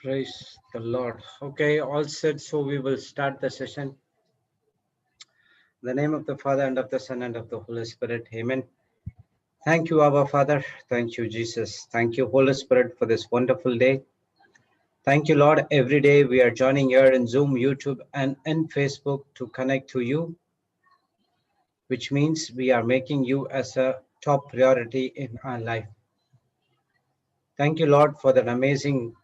Praise the Lord. Okay, all set. So we will start the session. In the name of the Father and of the Son and of the Holy Spirit. Amen. Thank you, Abba Father. Thank you, Jesus. Thank you, Holy Spirit, for this wonderful day. Thank you, Lord. Every day we are joining here in Zoom, YouTube, and in Facebook to connect to you, which means we are making you as a top priority in our life. Thank you, Lord, for that amazing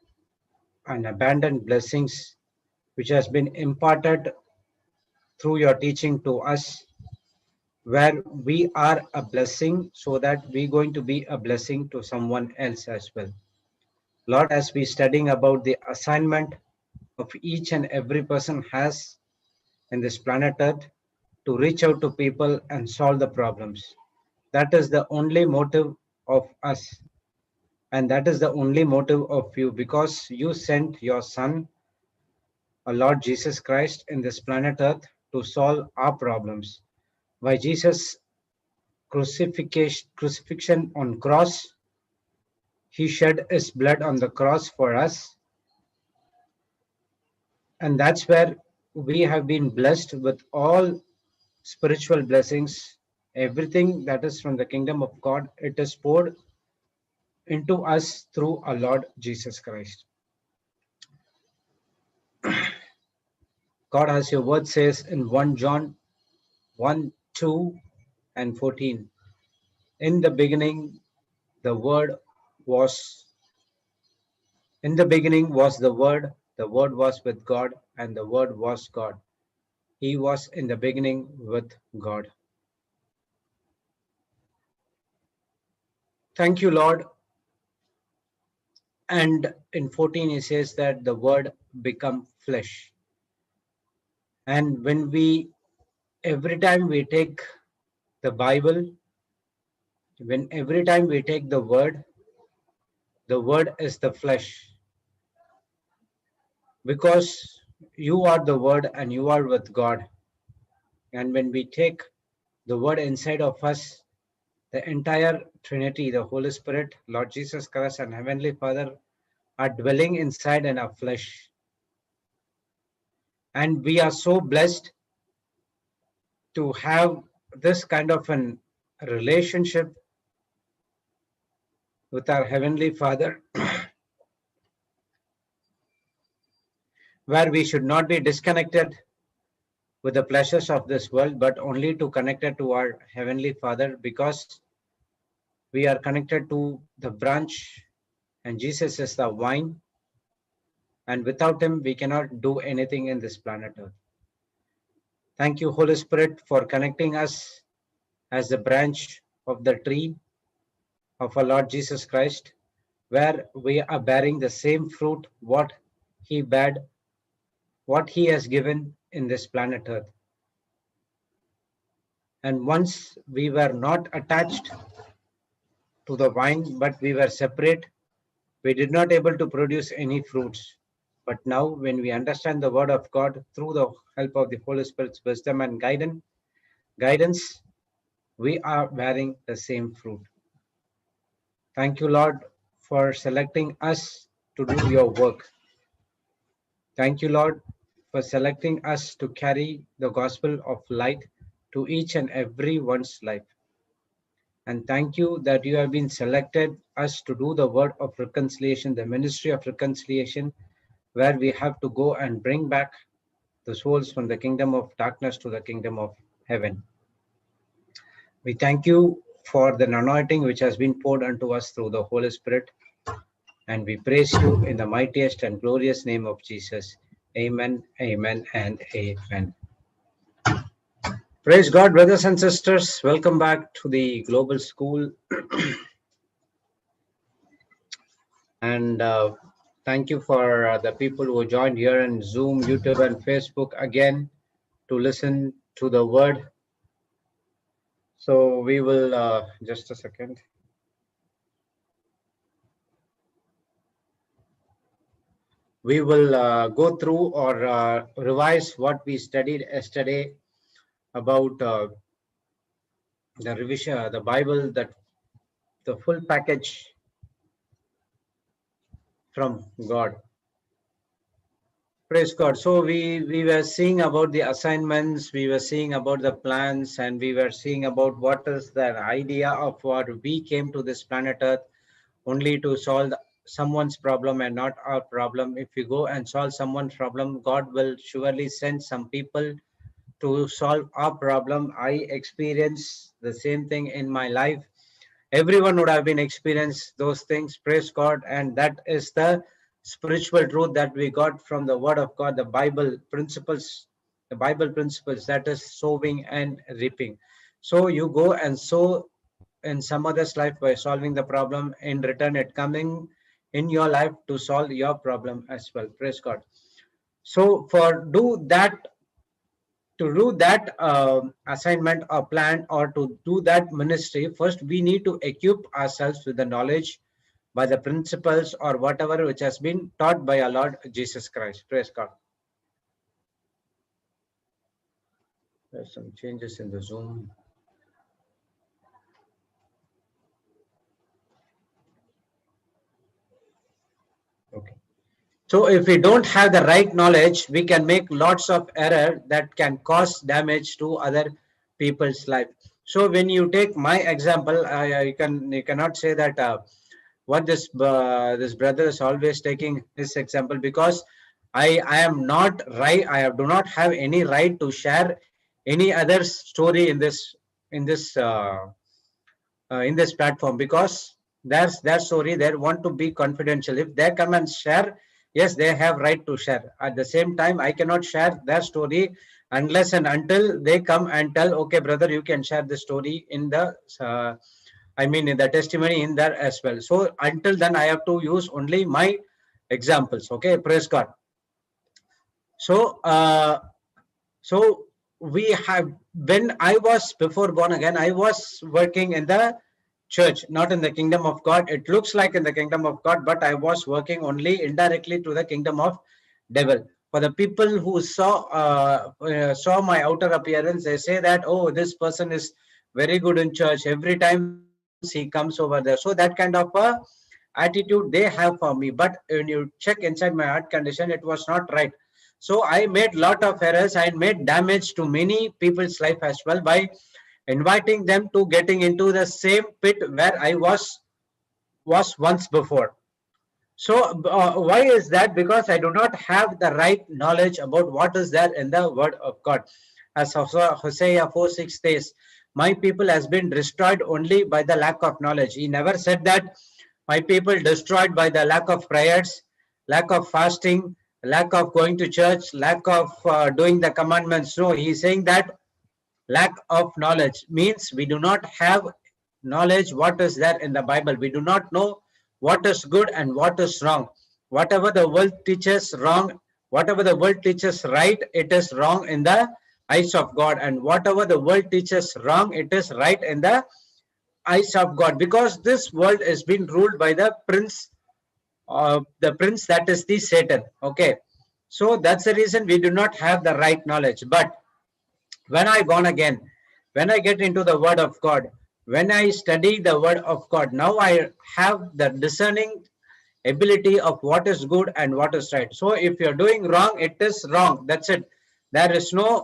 and abundant blessings which has been imparted through your teaching to us, where we are a blessing so that we're going to be a blessing to someone else as well. Lord, as we studying about the assignment of each and every person has in this planet Earth to reach out to people and solve the problems. That is the only motive of us. And that is the only motive of you, because you sent your Son, our Lord Jesus Christ, in this planet Earth to solve our problems. By Jesus' crucifixion on cross, he shed his blood on the cross for us, and that's where we have been blessed with all spiritual blessings. Everything that is from the kingdom of God, it is poured into us through our Lord Jesus Christ. God, as your word says in 1 John 1, 2 and 14, in the beginning the word was in the beginning was the word was with God, and the word was God. He was in the beginning with God. Thank you, Lord. And in 14 it says that the word become flesh. And when every time we take the Bible, every time we take the word is the flesh. Because you are the word and you are with God. And when we take the word inside of us, the entire Trinity, the Holy Spirit, Lord Jesus Christ, and Heavenly Father are dwelling inside in our flesh. And we are so blessed to have this kind of a relationship with our Heavenly Father, where we should not be disconnected with the pleasures of this world, but only to connect it to our Heavenly Father, because we are connected to the branch and Jesus is the vine, and without him we cannot do anything in this planet Earth. Thank you, Holy Spirit, for connecting us as the branch of the tree of our Lord Jesus Christ, where we are bearing the same fruit what he has given in this planet Earth. And once we were not attached to the vine, but we were separate, we did not able to produce any fruits. But now when we understand the word of God through the help of the Holy Spirit's wisdom and guidance, we are bearing the same fruit. Thank you, Lord, for selecting us to do your work. Thank you, Lord, for selecting us to carry the gospel of light to each and every one's life. And thank you that you have been selected us to do the word of reconciliation, the ministry of reconciliation, where we have to go and bring back the souls from the kingdom of darkness to the kingdom of heaven. We thank you for the anointing which has been poured unto us through the Holy Spirit, and we praise you in the mightiest and glorious name of Jesus. Amen, amen, and amen. Praise God, brothers and sisters. Welcome back to the Global School. And thank you for the people who joined here in Zoom, YouTube, and Facebook again to listen to the word. So we will, just a second. We will go through or revise what we studied yesterday about the revision, the Bible, that the full package from God. Praise God. So we were seeing about the assignments, we were seeing about the plans, and we were seeing about what is the idea of what we came to this planet Earth only to solve someone's problem and not our problem. If you go and solve someone's problem, God will surely send some people to solve our problem. I experienced the same thing in my life. Everyone would have been experienced those things. Praise God. And that is the spiritual truth that we got from the word of God, the Bible principles, that is sowing and reaping. So you go and sow in some other's life by solving the problem. In return, it coming in your life to solve your problem as well. Praise God. So for do that, to do that assignment or plan, or to do that ministry, first we need to equip ourselves with the knowledge by the principles or whatever which has been taught by our Lord Jesus Christ. Praise God. There's some changes in the Zoom. Okay. So if we don't have the right knowledge, we can make lots of error that can cause damage to other people's life. So when you take my example, you cannot say that what this brother is always taking this example, because I am not right. I do not have any right to share any other story in this platform, because that's their story. They want to be confidential. If they come and share, yes, they have right to share. At the same time, I cannot share their story unless and until they come and tell, okay, brother, you can share the story in the in the testimony in there as well. So until then, I have to use only my examples. Okay, praise God. So so we have, when I was before born again, I was working in the church, not in the kingdom of God. It looks like in the kingdom of God, but I was working only indirectly to the kingdom of devil. For the people who saw my outer appearance, they say that, oh, this person is very good in church. Every time he comes over there. So that kind of attitude they have for me. But when you check inside my heart condition, it was not right. So I made lot of errors. I made damage to many people's life as well by inviting them to getting into the same pit where I was once before. So why is that? Because I do not have the right knowledge about what is there in the word of God. As Hosea 4:6 says, my people has been destroyed only by the lack of knowledge. He never said that my people destroyed by the lack of prayers, lack of fasting, lack of going to church, lack of doing the commandments. No, he's saying that lack of knowledge means we do not have knowledge what is there in the Bible. We do not know what is good and what is wrong. Whatever the world teaches wrong, whatever the world teaches right, it is wrong in the eyes of God. And whatever the world teaches wrong, it is right in the eyes of God. Because this world is being ruled by the prince that is the Satan. Okay. So that's the reason we do not have the right knowledge. But when I born again, when I get into the word of God, when I study the word of God, now I have the discerning ability of what is good and what is right. So if you're doing wrong, it is wrong. That's it. There is no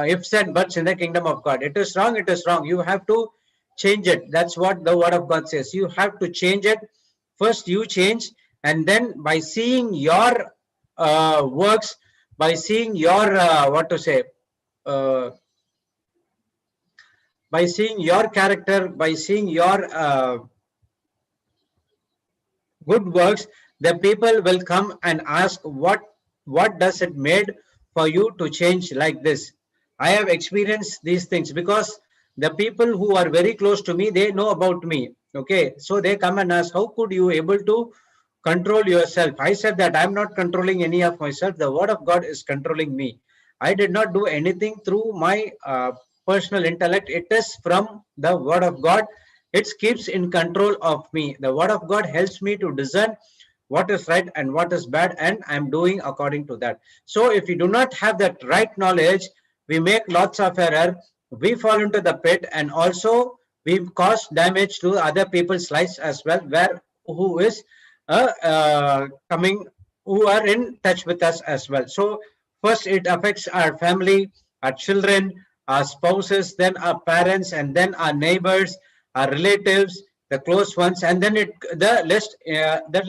ifs and buts in the kingdom of God. It is wrong. It is wrong. You have to change it. That's what the word of God says. You have to change it. First you change, and then by seeing your works, by seeing your by seeing your character, by seeing your good works, the people will come and ask, what does it made for you to change like this? I have experienced these things because the people who are very close to me, they know about me. Okay, so they come and ask, how could you able to control yourself? I said that I'm not controlling any of myself. The word of God is controlling me. I did not do anything through my personal intellect. It is from the word of God. It keeps in control of me. The word of God helps me to discern what is right and what is bad, and I'm doing according to that. So if we do not have that right knowledge, we make lots of error, we fall into the pit, and also we cause damage to other people's lives as well, where who is coming who are in touch with us as well. So first it affects our family, our children, our spouses, then our parents, and then our neighbors, our relatives, the close ones, and then the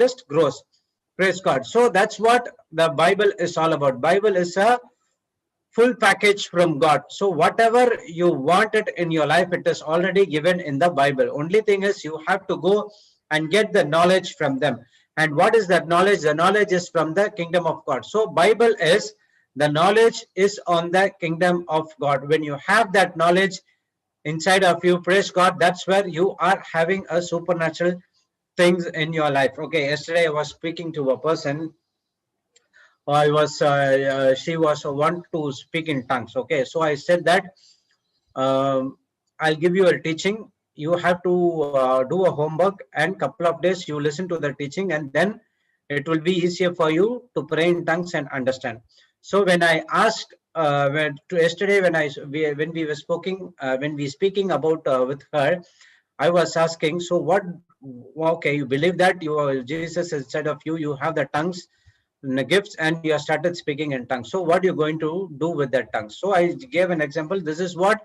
list grows. Praise God. So that's what the Bible is all about. Bible is a full package from God. So whatever you want it in your life, it is already given in the Bible. Only thing is you have to go and get the knowledge from them. And what is that knowledge? The knowledge is from the kingdom of God. So Bible is, the knowledge is on the kingdom of God. When you have that knowledge inside of you, praise God, that's where you are having a supernatural things in your life. Okay, yesterday I was speaking to a person. She was want to speak in tongues. Okay, so I said that I'll give you a teaching. You have to do a homework, and couple of days you listen to the teaching, and then it will be easier for you to pray in tongues and understand. So when I asked yesterday when we were speaking about with her, I was asking, so what? Okay, you believe that you are Jesus inside of you. You have the tongues, the gifts, and you have started speaking in tongues. So what are you going to do with that tongues? So I gave an example. This is what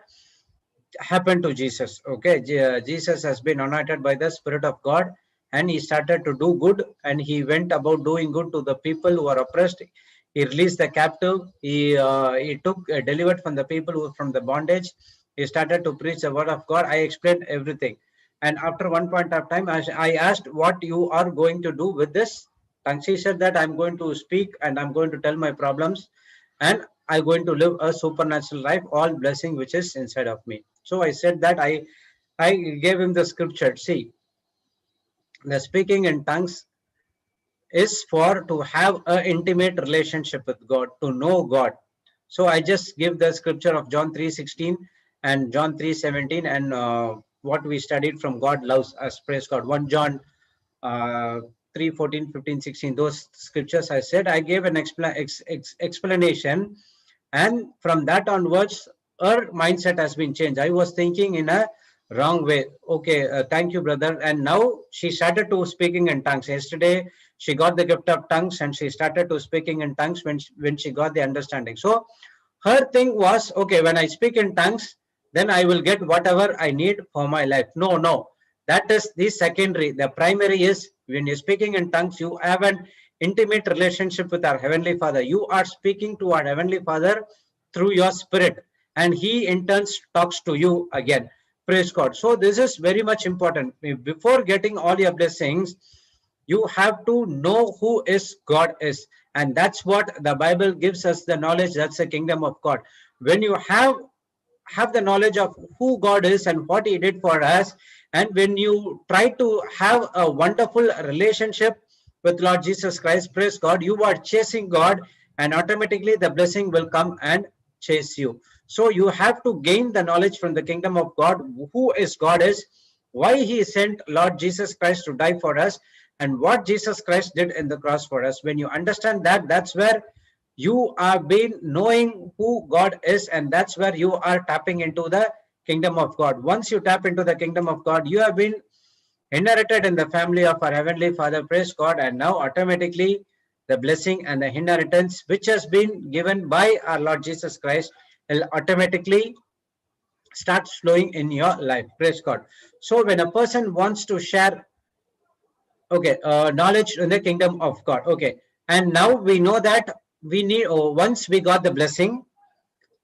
happened to Jesus. Okay, Jesus has been anointed by the Spirit of God, and he started to do good, and he went about doing good to the people who are oppressed. He released the captive. He took delivered from the people who from the bondage. He started to preach the word of God. I explained everything, and after one point of time, I asked what you are going to do with this. And she said that I'm going to speak and I'm going to tell my problems, and I'm going to live a supernatural life, all blessing which is inside of me. So I said that I gave him the scripture. See, the speaking in tongues is for to have an intimate relationship with God, to know God. So I just give the scripture of John 3:16 and John 3:17, and what we studied from God loves us. Praise God. 1 John 3, 14, 15, 16, those scriptures I said, I gave an explanation, and from that onwards, her mindset has been changed. I was thinking in a wrong way. Okay, thank you, brother. And now she started to speaking in tongues. Yesterday, she got the gift of tongues, and she started to speaking in tongues when she got the understanding. So her thing was, okay, when I speak in tongues, then I will get whatever I need for my life. No, no. That is the secondary. The primary is when you're speaking in tongues, you have an intimate relationship with our Heavenly Father. You are speaking to our Heavenly Father through your spirit, and He in turn talks to you again. Praise God. So this is very much important. Before getting all your blessings, you have to know who is God is. And that's what the Bible gives us the knowledge. That's the kingdom of God. When you have the knowledge of who God is and what He did for us, and when you try to have a wonderful relationship with Lord Jesus Christ, praise God, you are chasing God, and automatically the blessing will come and chase you. So you have to gain the knowledge from the kingdom of God, who is God is, why He sent Lord Jesus Christ to die for us, and what Jesus Christ did in the cross for us. When you understand that, that's where you are been knowing who God is, and that's where you are tapping into the kingdom of God. Once you tap into the kingdom of God, you have been inherited in the family of our Heavenly Father, praise God, and now automatically the blessing and the inheritance which has been given by our Lord Jesus Christ will automatically start flowing in your life. Praise God. So when a person wants to share, okay, knowledge in the kingdom of God, okay, and now we know that we need, once we got the blessing,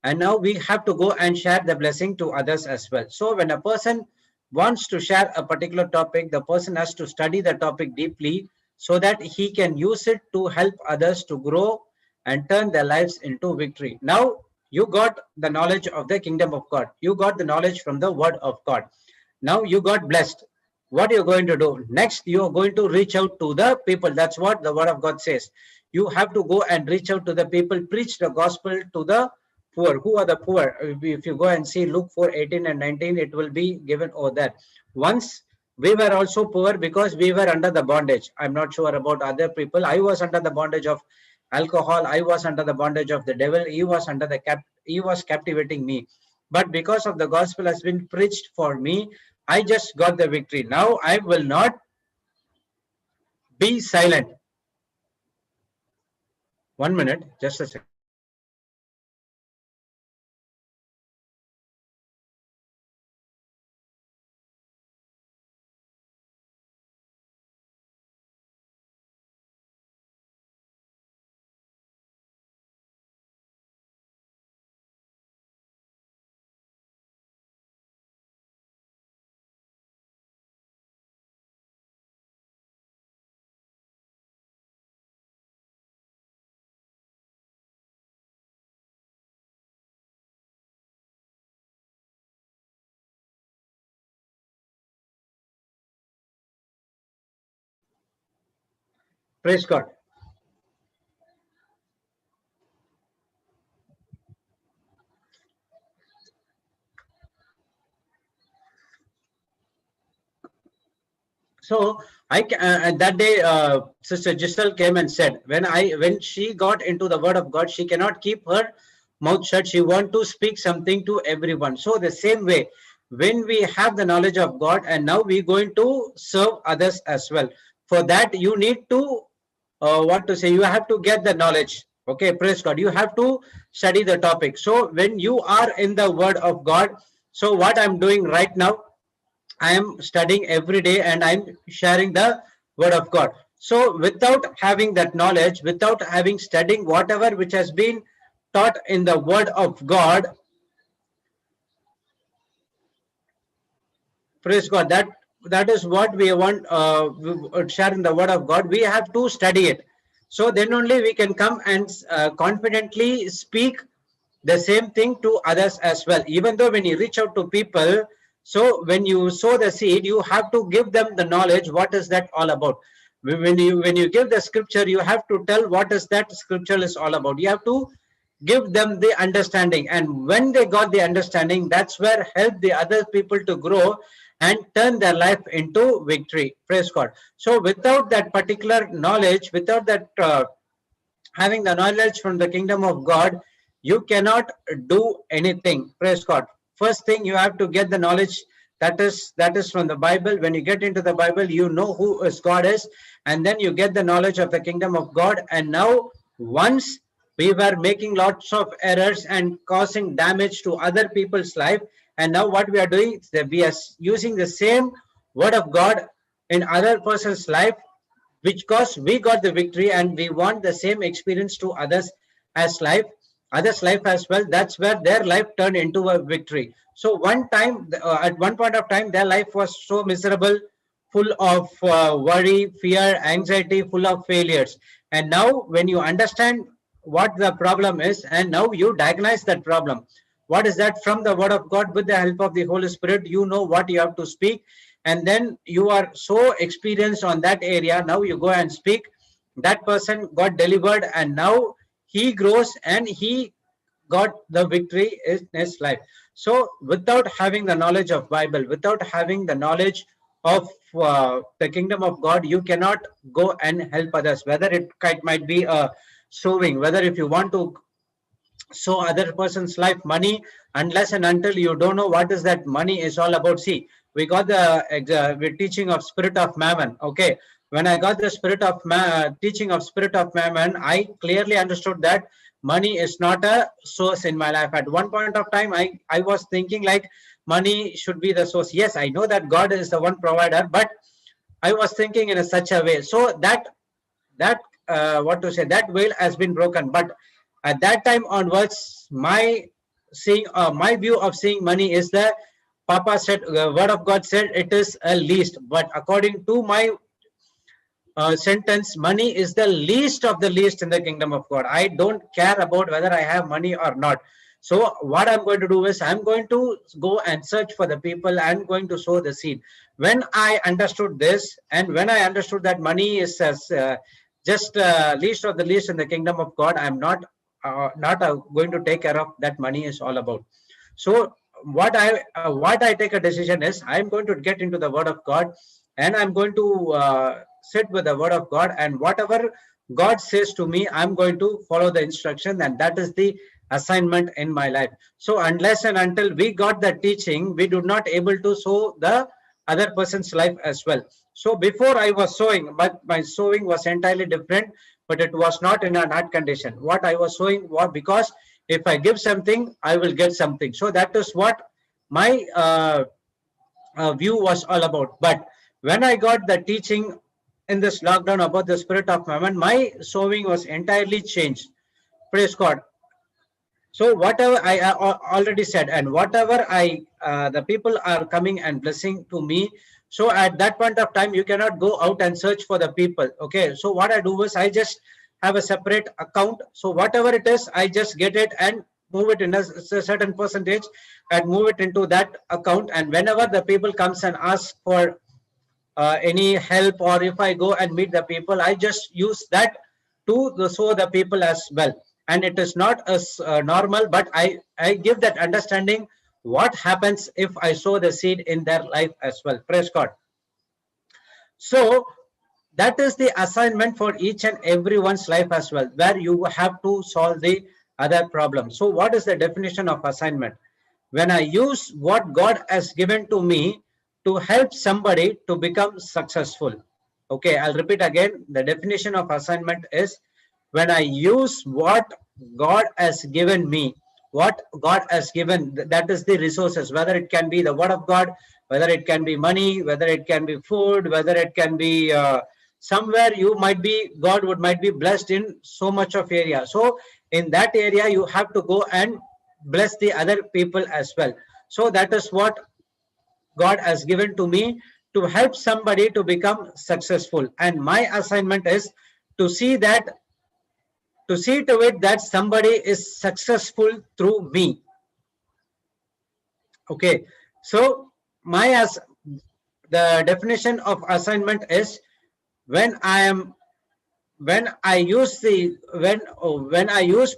and now we have to go and share the blessing to others as well. So when a person wants to share a particular topic, the person has to study the topic deeply so that he can use it to help others to grow and turn their lives into victory. Now you got the knowledge of the kingdom of God. You got the knowledge from the word of God. Now you got blessed. What you're going to do next, you're going to reach out to the people. That's what the word of God says. You have to go and reach out to the people, preach the gospel to the poor. Who are the poor? If you go and see Luke 4:18 and 19, it will be given over there. Once we were also poor because we were under the bondage. I'm not sure about other people. I was under the bondage of alcohol. I was under the bondage of the devil. He was captivating me. But because of the gospel has been preached for me, I just got the victory. Now I will not be silent. 1 minute, just a second. Praise God. So that day, Sister Giselle came and said, when she got into the Word of God, she cannot keep her mouth shut. She want to speak something to everyone. So the same way, when we have the knowledge of God, and now we're going to serve others as well. For that, you need to what to say. You have to get the knowledge. Okay, praise God. You have to study the topic. So when you are in the Word of God, so what I'm doing right now, I am studying every day and I'm sharing the Word of God. So without having that knowledge, without having studying whatever which has been taught in the Word of God, praise God, that is what we want share in the Word of God. We have to study it. So then only we can come and confidently speak the same thing to others as well. Even though when you reach out to people, so when you sow the seed, you have to give them the knowledge. What is that all about? When you give the scripture, you have to tell what is that scripture is all about. You have to give them the understanding, and when they got the understanding, that's where help the other people to grow and turn their life into victory. Praise God. So without that particular knowledge, without that having the knowledge from the kingdom of God, you cannot do anything. Praise God. First thing, you have to get the knowledge that is from the Bible. When you get into the Bible, you know who is God is, and then you get the knowledge of the kingdom of God. And now, once we were making lots of errors and causing damage to other people's life, and now what we are doing is that we are using the same word of God in other person's life, because we got the victory and we want the same experience to others life as well. That's where their life turned into a victory. So one time, at one point of time, their life was so miserable, full of worry, fear, anxiety, full of failures. And now when you understand what the problem is, and now you diagnose that problem, what is that? From the Word of God, with the help of the Holy Spirit, you know what you have to speak, and then you are so experienced on that area. Now you go and speak, that person got delivered, and now he grows and he got the victory in his life. So without having the knowledge of Bible, without having the knowledge of the kingdom of God, you cannot go and help others, whether it might be sowing, whether if you want to so other person's life money, unless and until you don't know what is that money is all about. See, we got the we're teaching of spirit of mammon. Okay, when I got the teaching of spirit of mammon, I clearly understood that money is not a source in my life. At one point of time, I was thinking like money should be the source. Yes, I know that God is the one provider, but I was thinking in a such a way. So that what to say, that veil has been broken. But at that time onwards, my view of seeing money is that Papa said, Word of God said it is a least. But according to my sentence, money is the least of the least in the kingdom of God. I don't care about whether I have money or not. So what I'm going to do is I'm going to go and search for the people. I'm going to sow the seed. When I understood this, and when I understood that money is as just least of the least in the kingdom of God, I'm not going to take care of that money is all about. So what I take a decision is I'm going to get into the Word of God, and I'm going to sit with the Word of God, and whatever God says to me, I'm going to follow the instruction, and that is the assignment in my life. So unless and until we got the teaching, we do not able to sow the other person's life as well. So before I was sowing, but my sowing was entirely different. but it was not in that condition. What I was showing was because if I give something, I will get something. So that is what my view was all about. But when I got the teaching in this lockdown about the spirit of mammon, my showing was entirely changed. Praise God. So whatever I already said, and whatever the people are coming and blessing to me. So at that point of time, you cannot go out and search for the people. Okay. So what I do is I just have a separate account. So whatever it is, I just get it and move it in a certain percentage and move it into that account. And whenever the people comes and ask for any help, or if I go and meet the people, I just use that to show the people as well. And it is not as normal, but I give that understanding what happens if I sow the seed in their life as well. Praise God. So that is the assignment for each and everyone's life as well, where you have to solve the other problem. So what is the definition of assignment? When I use what God has given to me to help somebody to become successful. Okay, I'll repeat again. The definition of assignment is when I use what God has given me, what God has given, that is the resources, whether it can be the word of God, whether it can be money, whether it can be food, whether it can be somewhere you might be, God might be blessed in so much of area. So in that area, you have to go and bless the other people as well. So that is what God has given to me to help somebody to become successful. And my assignment is to see to it that somebody is successful through me. Okay. So the definition of assignment is when I use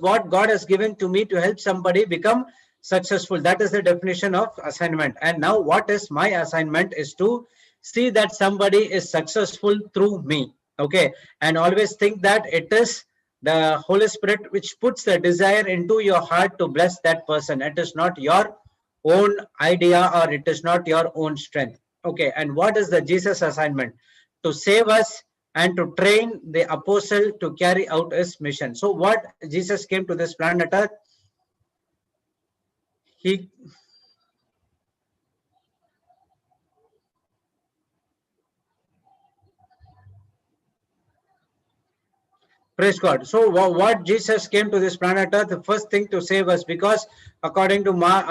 what God has given to me to help somebody become successful. That is the definition of assignment. And now what is my assignment is to see that somebody is successful through me. Okay. And always think that it is the Holy Spirit which puts the desire into your heart to bless that person. It is not your own idea, or it is not your own strength. Okay. And what is the Jesus assignment? To save us and to train the apostle to carry out his mission. So what Jesus came to this planet Earth, he praise God. So what Jesus came to this planet Earth, the first thing to save us, because according to Mark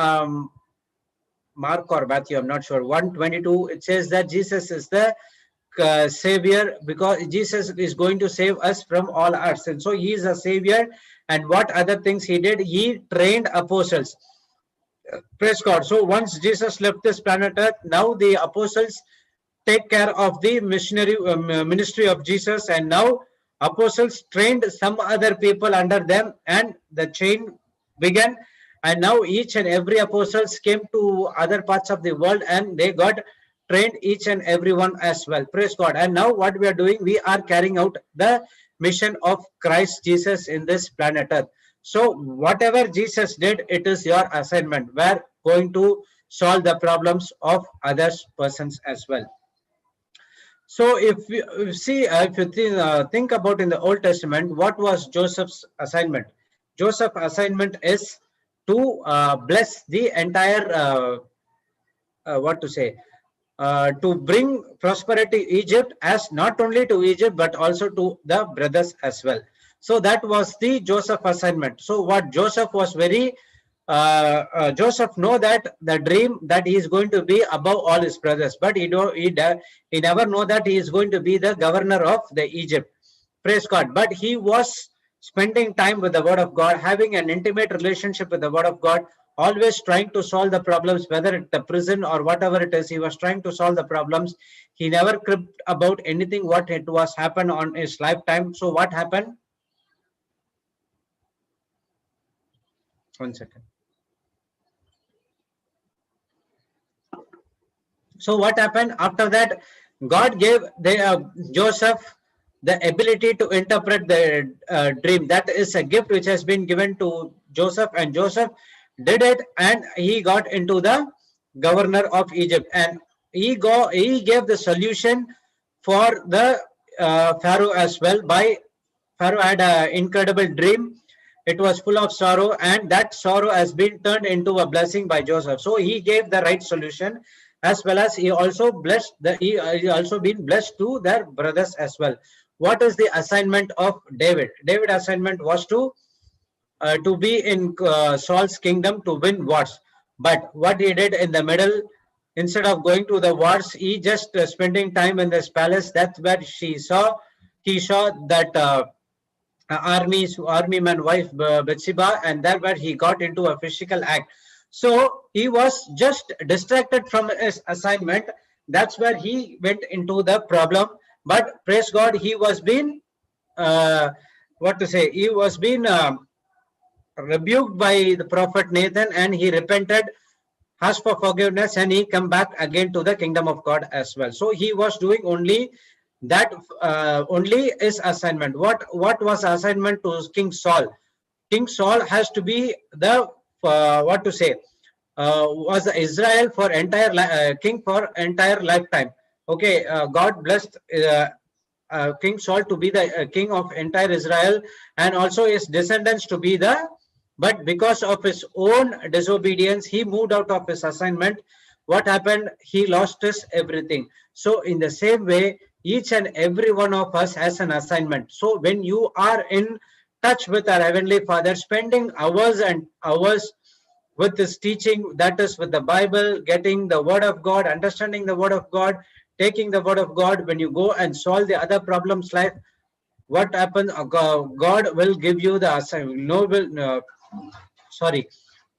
or Matthew, I'm not sure, 1:22, it says that Jesus is the savior, because Jesus is going to save us from all our sins. So he is a savior. And what other things he did? He trained apostles. Praise God. So once Jesus left this planet Earth, now the apostles take care of the missionary ministry of Jesus, and now apostles trained some other people under them, and the chain began. And now each and every apostles came to other parts of the world, and they got trained each and everyone as well. Praise God. And now what we are doing, we are carrying out the mission of Christ Jesus in this planet Earth. So whatever Jesus did, it is your assignment. We are going to solve the problems of other persons as well. So if you see, if you think about in the Old Testament, what was Joseph's assignment? Joseph's assignment is to bless the entire, to bring prosperity to Egypt, as not only to Egypt, but also to the brothers as well. So that was the Joseph assignment. So what Joseph was very, Joseph know that the dream that he is going to be above all his brothers, but he never know that he is going to be the governor of the Egypt. Praise God. But he was spending time with the word of God, having an intimate relationship with the word of God, always trying to solve the problems, whether it's the prison or whatever it is. He was trying to solve the problems. He never cribbed about anything what it was happened on his lifetime. So what happened? One second. So what happened after that? God gave Joseph the ability to interpret the dream. That is a gift which has been given to Joseph, and Joseph did it, and he got into the governor of Egypt, and he gave the solution for the Pharaoh as well. By Pharaoh had an incredible dream. It was full of sorrow, and that sorrow has been turned into a blessing by Joseph. So he gave the right solution, as well as he also blessed he also been blessed to their brothers as well. What is the assignment of David? David's assignment was to be in Saul's kingdom to win wars. But what he did in the middle, instead of going to the wars, he just spending time in this palace. That's where he saw that army man wife Bathsheba, and that where he got into a physical act. So he was just distracted from his assignment. That's where he went into the problem. But praise God, he was being what to say? He was being rebuked by the prophet Nathan, and he repented, asked for forgiveness, and he come back again to the kingdom of God as well. So he was doing only that, only his assignment. What was assignment to King Saul? King Saul has to be the what to say, was Israel for entire king for entire lifetime. Okay, God blessed King Saul to be the king of entire Israel, and also his descendants to be the, but because of his own disobedience, he moved out of his assignment. What happened? He lost his everything. So in the same way, each and every one of us has an assignment. So when you are in touch with our Heavenly Father, spending hours and hours with this teaching, that is with the Bible, getting the Word of God, understanding the Word of God, taking the Word of God, when you go and solve the other problems life, what happens? God will give you the assignment.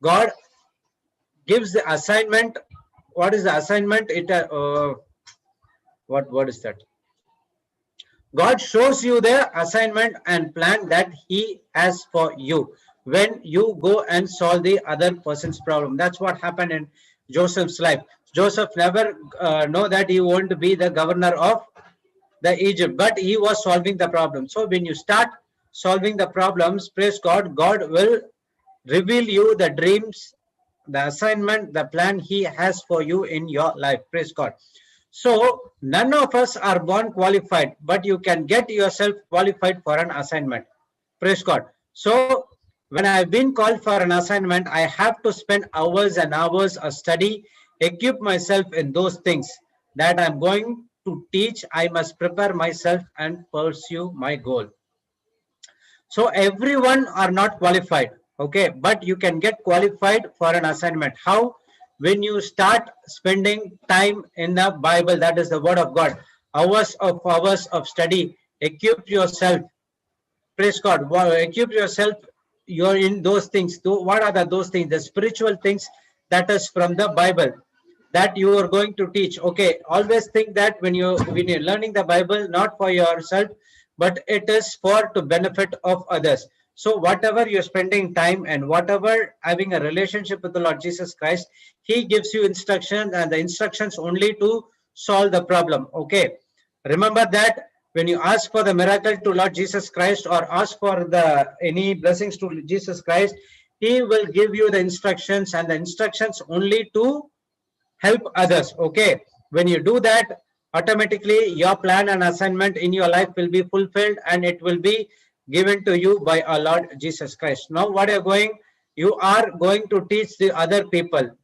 God gives the assignment. What is the assignment? What is that? God shows you the assignment and plan that He has for you when you go and solve the other person's problem. That's what happened in Joseph's life. Joseph never know that he won't be the governor of the Egypt, but he was solving the problem. So when you start solving the problems, praise God, God will reveal you the dreams, the assignment, the plan He has for you in your life. Praise God. So none of us are born qualified, but you can get yourself qualified for an assignment. Praise God. So when I've been called for an assignment, I have to spend hours and hours of study, equip myself in those things that I'm going to teach. I must prepare myself and pursue my goal. So everyone are not qualified, okay, but you can get qualified for an assignment. How? When you start spending time in the Bible, that is the Word of God, hours of study, equip yourself. Praise God. Equip yourself. You're in those things. What are those things? The spiritual things that is from the Bible that you are going to teach. Okay, always think that when you're learning the Bible, not for yourself, but it is for to benefit of others. So whatever you're spending time and whatever having a relationship with the Lord Jesus Christ, He gives you instructions, and the instructions only to solve the problem. Okay, remember that when you ask for the miracle to Lord Jesus Christ, or ask for the any blessings to Jesus Christ, He will give you the instructions, and the instructions only to help others. Okay, when you do that, automatically your plan and assignment in your life will be fulfilled, and it will be given to you by our Lord Jesus Christ. Now what you are going to teach the other people.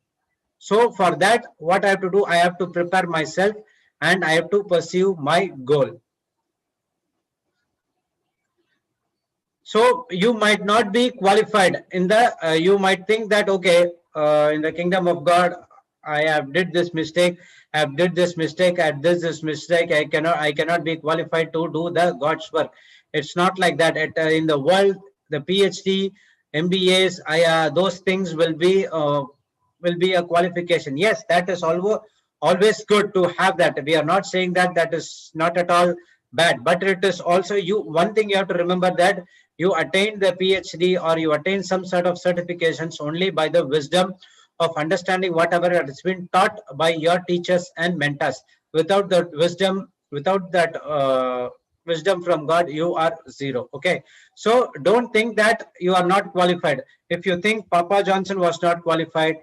So for that, what I have to do, I have to prepare myself, and I have to pursue my goal. So you might not be qualified in the you might think that, okay, in the kingdom of God, I have did this mistake, I have did this mistake, I have did this mistake, I cannot be qualified to do the God's work. It's not like that. In the world, the PhD, MBAs, those things will be a qualification. Yes, that is always good to have that. We are not saying that that is not at all bad, but it is also one thing you have to remember, that you attain the PhD or you attain some sort of certifications only by the wisdom of understanding whatever has been taught by your teachers and mentors. Without that wisdom, without that wisdom from God, you are zero. Okay, so don't think that you are not qualified. If you think Papa Johnson was not qualified,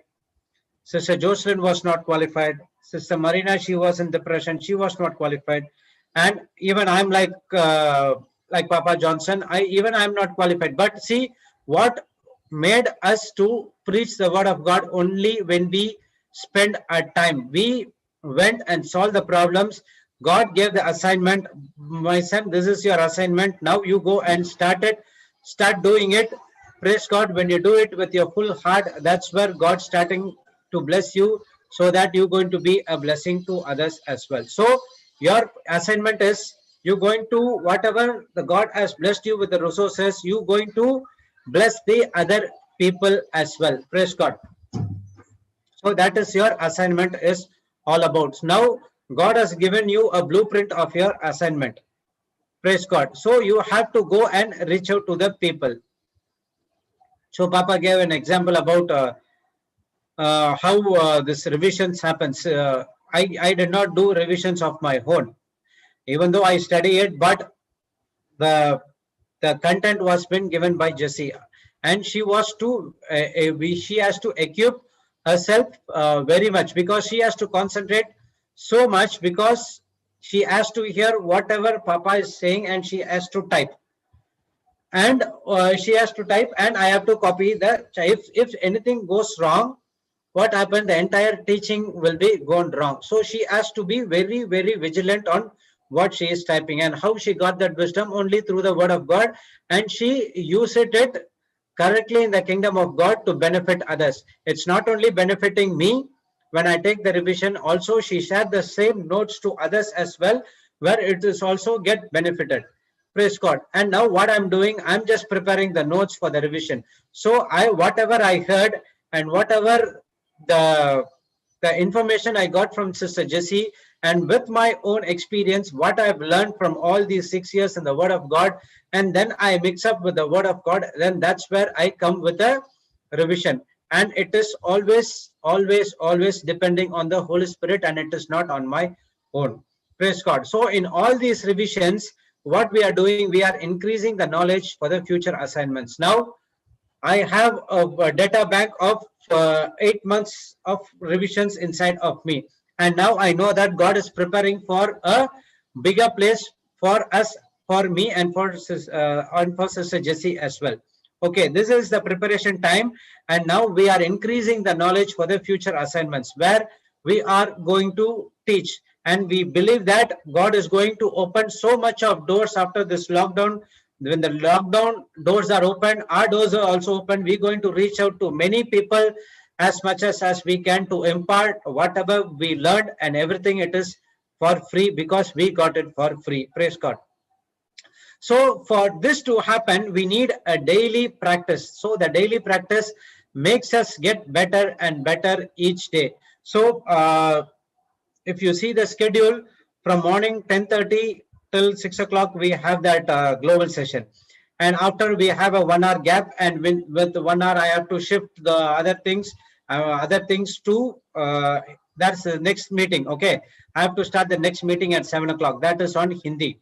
Sister Jocelyn was not qualified, Sister Marina, she was in depression, she was not qualified, and even I'm like like Papa Johnson. I'm not qualified. But see what made us to preach the word of God only when we spend our time. We went and solved the problems. God gave the assignment. My son, this is your assignment. Now you go and start doing it. Praise God. When you do it with your full heart, that's where God's starting to bless you, so that you're going to be a blessing to others as well. So your assignment is, you're going to, whatever the God has blessed you with the resources, you're going to bless the other people as well. Praise God. So that is your assignment is all about. Now God has given you a blueprint of your assignment. Praise God. So you have to go and reach out to the people. So Papa gave an example about how this revisions happens. I did not do revisions of my own, even though I study it, but the content was been given by Jessie, and she was to she has to equip herself very much, because she has to concentrate so much, because she has to hear whatever Papa is saying, and she has to type, and and I have to copy the. If anything goes wrong, what happened, the entire teaching will be gone wrong. So she has to be very, very vigilant on what she is typing, and how she got that wisdom only through the word of God, and she used it correctly in the kingdom of God to benefit others. It's not only benefiting me when I take the revision, also she shared the same notes to others as well, where it is also get benefited. Praise God. And now what I'm doing, I'm just preparing the notes for the revision. So whatever I heard and whatever the information I got from Sister Jessie, and with my own experience, what I've learned from all these 6 years in the Word of God, and then I mix up with the Word of God, then that's where I come with a revision. And it is always, always, always depending on the Holy Spirit, and it is not on my own. Praise God. So in all these revisions, what we are doing, we are increasing the knowledge for the future assignments. Now, I have a data bank of 8 months of revisions inside of me. And now I know that God is preparing for a bigger place for us, for me, and for Sister Jessie as well. Okay, this is the preparation time. And now we are increasing the knowledge for the future assignments, where we are going to teach. And we believe that God is going to open so much of doors after this lockdown. When the lockdown doors are open, our doors are also open. We're going to reach out to many people as much as we can, to impart whatever we learned, and everything it is for free, because we got it for free. Praise God. So for this to happen, we need a daily practice. So the daily practice makes us get better and better each day. So if you see the schedule, from morning 10:30 till 6 o'clock, we have that global session. And after, we have a 1 hour gap, and with 1 hour, I have to shift the other things to, that's the next meeting. Okay, I have to start the next meeting at 7 o'clock. That is on Hindi.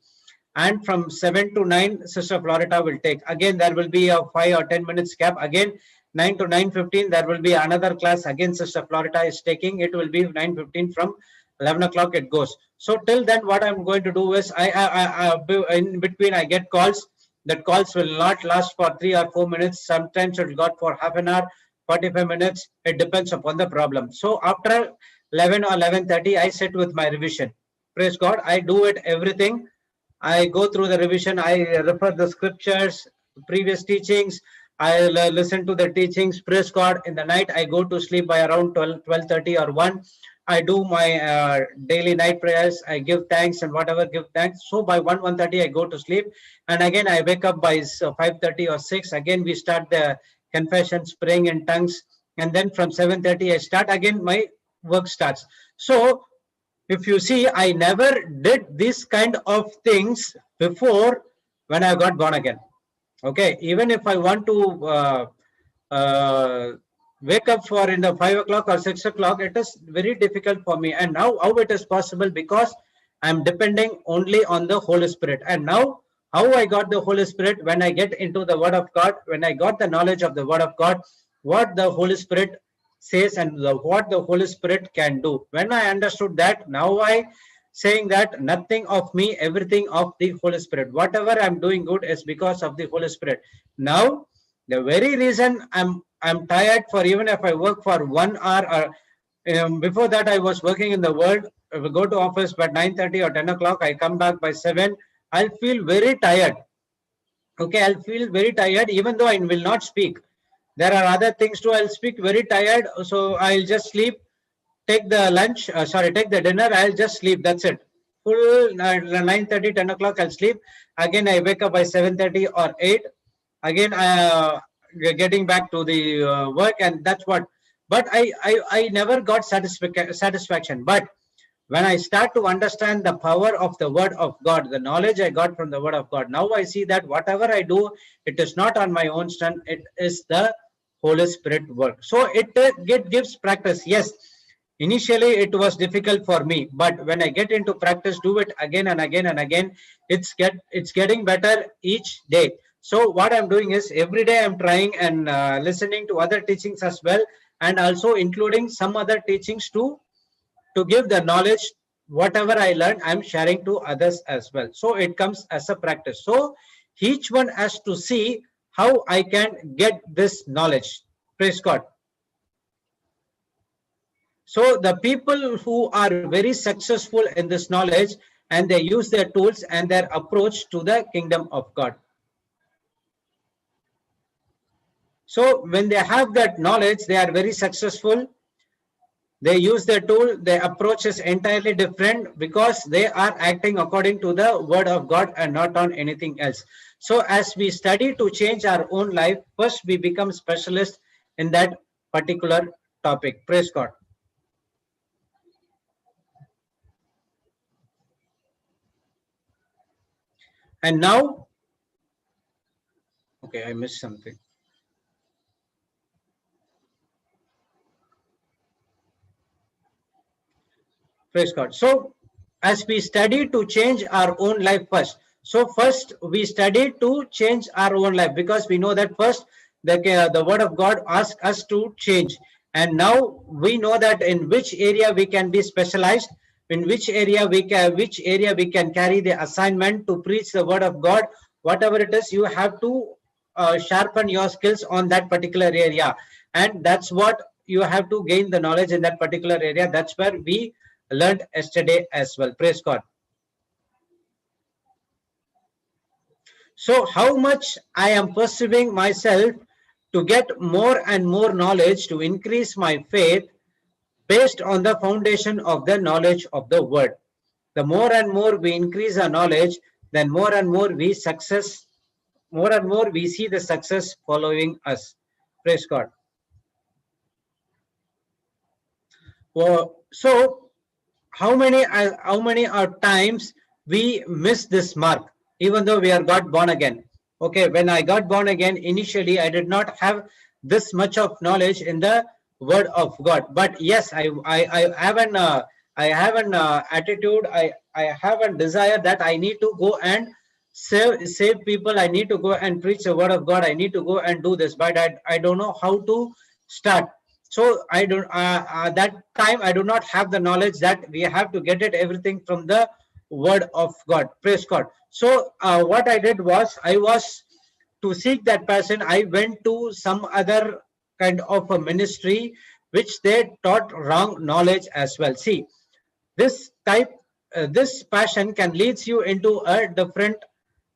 And from 7 to 9, Sister Florita will take. Again, there will be a 5 or 10 minutes gap. Again, 9 to 9:15, there will be another class. Again, Sister Florita is taking. It will be 9:15 from 11 o'clock it goes. So till then, what I'm going to do is, in between I get calls. That calls will not last for 3 or 4 minutes. Sometimes it got for half an hour, 45 minutes. It depends upon the problem. So after 11 or 11:30, I sit with my revision. Praise God. I do it everything. I go through the revision. I refer the scriptures, previous teachings. I listen to the teachings. Praise God. In the night, I go to sleep by around 12:30 or 1. I do my daily night prayers. I give thanks and whatever, give thanks. So by 1:30, I go to sleep. And again, I wake up by 5:30 or 6. Again, we start the confessions, praying in tongues. And then from 7:30, I start again, my work starts. So if you see, I never did this kind of things before when I got born again. Okay, even if I want to wake up for in the 5 o'clock or 6 o'clock, it is very difficult for me. And now how it is possible? Because I'm depending only on the Holy Spirit. And now how I got the Holy Spirit, when I get into the Word of God, when I got the knowledge of the Word of God, what the Holy Spirit says and what the Holy Spirit can do. When I understood that, now I saying that nothing of me, everything of the Holy Spirit. Whatever I'm doing good is because of the Holy Spirit. Now, the very reason I'm tired, for even if I work for 1 hour, or before that I was working in the world, I will go to office by 9:30 or 10 o'clock, I come back by 7, I'll feel very tired. Okay, I'll feel very tired even though I will not speak. There are other things too. I'll speak very tired, so I'll just sleep, take the lunch, take the dinner, I'll just sleep. That's it. Full 9:30, 10 o'clock, I'll sleep. Again, I wake up by 7:30 or 8. Again, getting back to the work, and that's what. But I never got satisfaction. But when I start to understand the power of the word of God, the knowledge I got from the word of God, now I see that whatever I do, it is not on my own strength, it is the Holy Spirit work. So it gives practice. Yes, initially it was difficult for me, but when I get into practice, do it again and again and again, it's getting better each day. So what I'm doing is every day I'm trying and listening to other teachings as well, and also including some other teachings to give the knowledge. Whatever I learn, I'm sharing to others as well. So it comes as a practice. So each one has to see how I can get this knowledge. Praise God. So the people who are very successful in this knowledge, and they use their tools and their approach to the kingdom of God. So when they have that knowledge, they are very successful. They use their tool, their approach is entirely different because they are acting according to the word of God and not on anything else. So as we study to change our own life, first we become specialists in that particular topic. Praise God. And now, okay, I missed something. Praise God. So as we study to change our own life first. So first we study to change our own life, because we know that first the word of God asks us to change. And now we know that in which area we can be specialized, in which area we can carry the assignment to preach the word of God. Whatever it is, you have to sharpen your skills on that particular area. And that's what you have to gain the knowledge in that particular area. That's where we learned yesterday as well. Praise God. So how much I am pursuing myself to get more and more knowledge, to increase my faith based on the foundation of the knowledge of the word. The more and more we increase our knowledge, then more and more we see the success following us. Praise God. Well, so how many times we miss this mark, even though we are got born again? Okay, when I got born again, initially I did not have this much of knowledge in the word of God. But yes, I have an attitude. I have a desire that I need to go and save people. I need to go and preach the word of God. I need to go and do this, but I don't know how to start. So I don't that time I do not have the knowledge that we have to get it everything from the word of God. Praise God. So what I did was, I was to seek that person. I went to some other kind of a ministry which they taught wrong knowledge as well. See, this passion can leads you into a different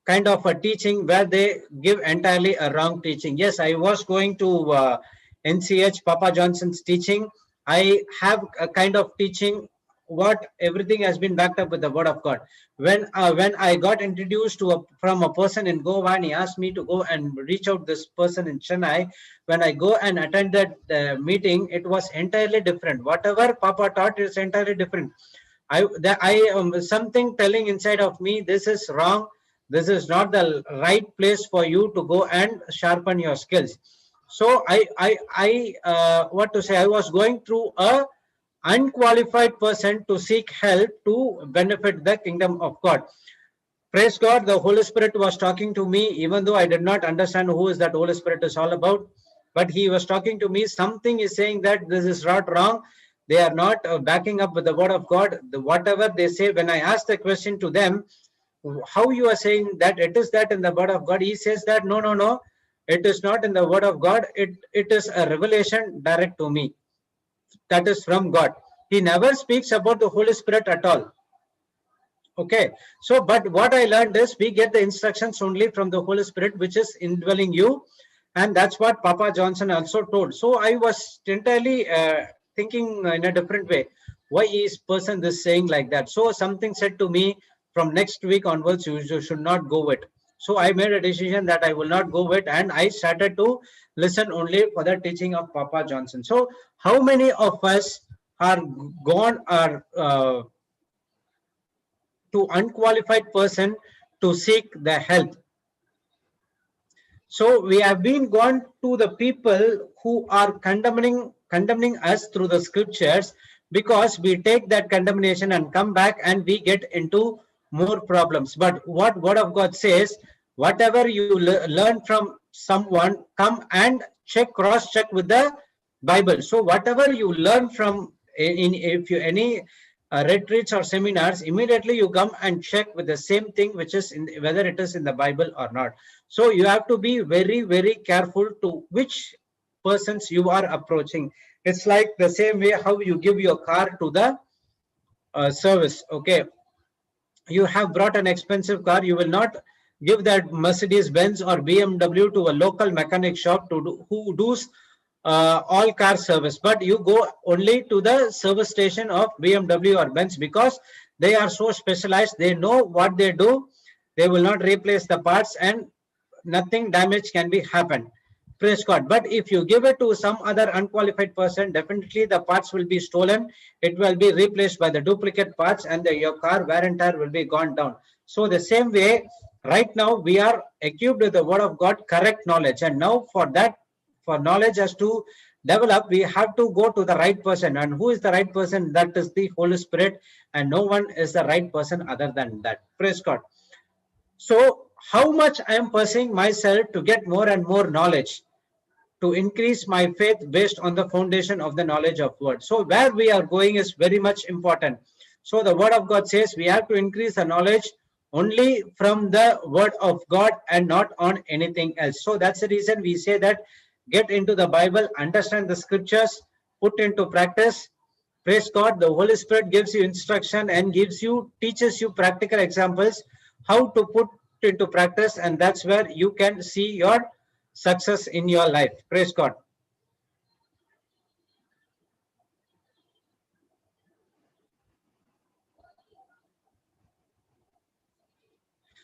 kind of a teaching where they give entirely a wrong teaching. Yes, I was going to NCH, Papa Johnson's teaching. I have a kind of teaching what everything has been backed up with the word of God. When I got introduced from a person in Goa, and he asked me to go and reach out this person in Chennai. When I go and attend that meeting, it was entirely different. Whatever Papa taught is entirely different. Something telling inside of me, this is wrong. This is not the right place for you to go and sharpen your skills. So what to say? I was going through a unqualified person to seek help to benefit the kingdom of God. Praise God. The Holy Spirit was talking to me, even though I did not understand who is that Holy Spirit is all about. But he was talking to me. Something is saying that this is not wrong. They are not backing up with the word of God. Whatever they say, when I ask the question to them, how you are saying that it is that in the word of God, he says that no, no, no, it is not in the word of God. It is a revelation direct to me. That is from God. He never speaks about the Holy Spirit at all. Okay, so but what I learned is we get the instructions only from the Holy Spirit, which is indwelling you, and that's what Papa Johnson also told. So I was entirely thinking in a different way. Why is person this saying like that? So something said to me, from next week onwards, you should not go with. So I made a decision that I will not go with, and I started to listen only for the teaching of Papa Johnson. So how many of us are gone or to unqualified person to seek the help? So we have been gone to the people who are condemning us through the scriptures, because we take that condemnation and come back and we get into more problems. But what word of God says, whatever you learn from someone, come and cross check with the Bible. So whatever you learn from if you any retreats or seminars, immediately you come and check with the same thing, which is in whether it is in the Bible or not. So you have to be very, very careful to which persons you are approaching. It's like the same way how you give your car to the service. Okay, you have brought an expensive car, you will not give that Mercedes Benz or BMW to a local mechanic shop to do, who does all car service, but you go only to the service station of BMW or Benz, because they are so specialized, they know what they do, they will not replace the parts and nothing damage can be happen. Praise God. But if you give it to some other unqualified person, definitely the parts will be stolen, it will be replaced by the duplicate parts, and your car wear and tear will be gone down. So the same way, right now we are equipped with the word of God, correct knowledge, and now for that, for knowledge has to develop, we have to go to the right person. And who is the right person? That is the Holy Spirit, and no one is the right person other than that. Praise God. So how much I am pursuing myself to get more and more knowledge, to increase my faith based on the foundation of the knowledge of word. So where we are going is very much important. So the word of God says we have to increase the knowledge only from the word of God and not on anything else. So that's the reason we say that get into the Bible, understand the scriptures, put into practice. Praise God. The Holy Spirit gives you instruction and teaches you practical examples how to put into practice, and that's where you can see your success in your life. Praise God.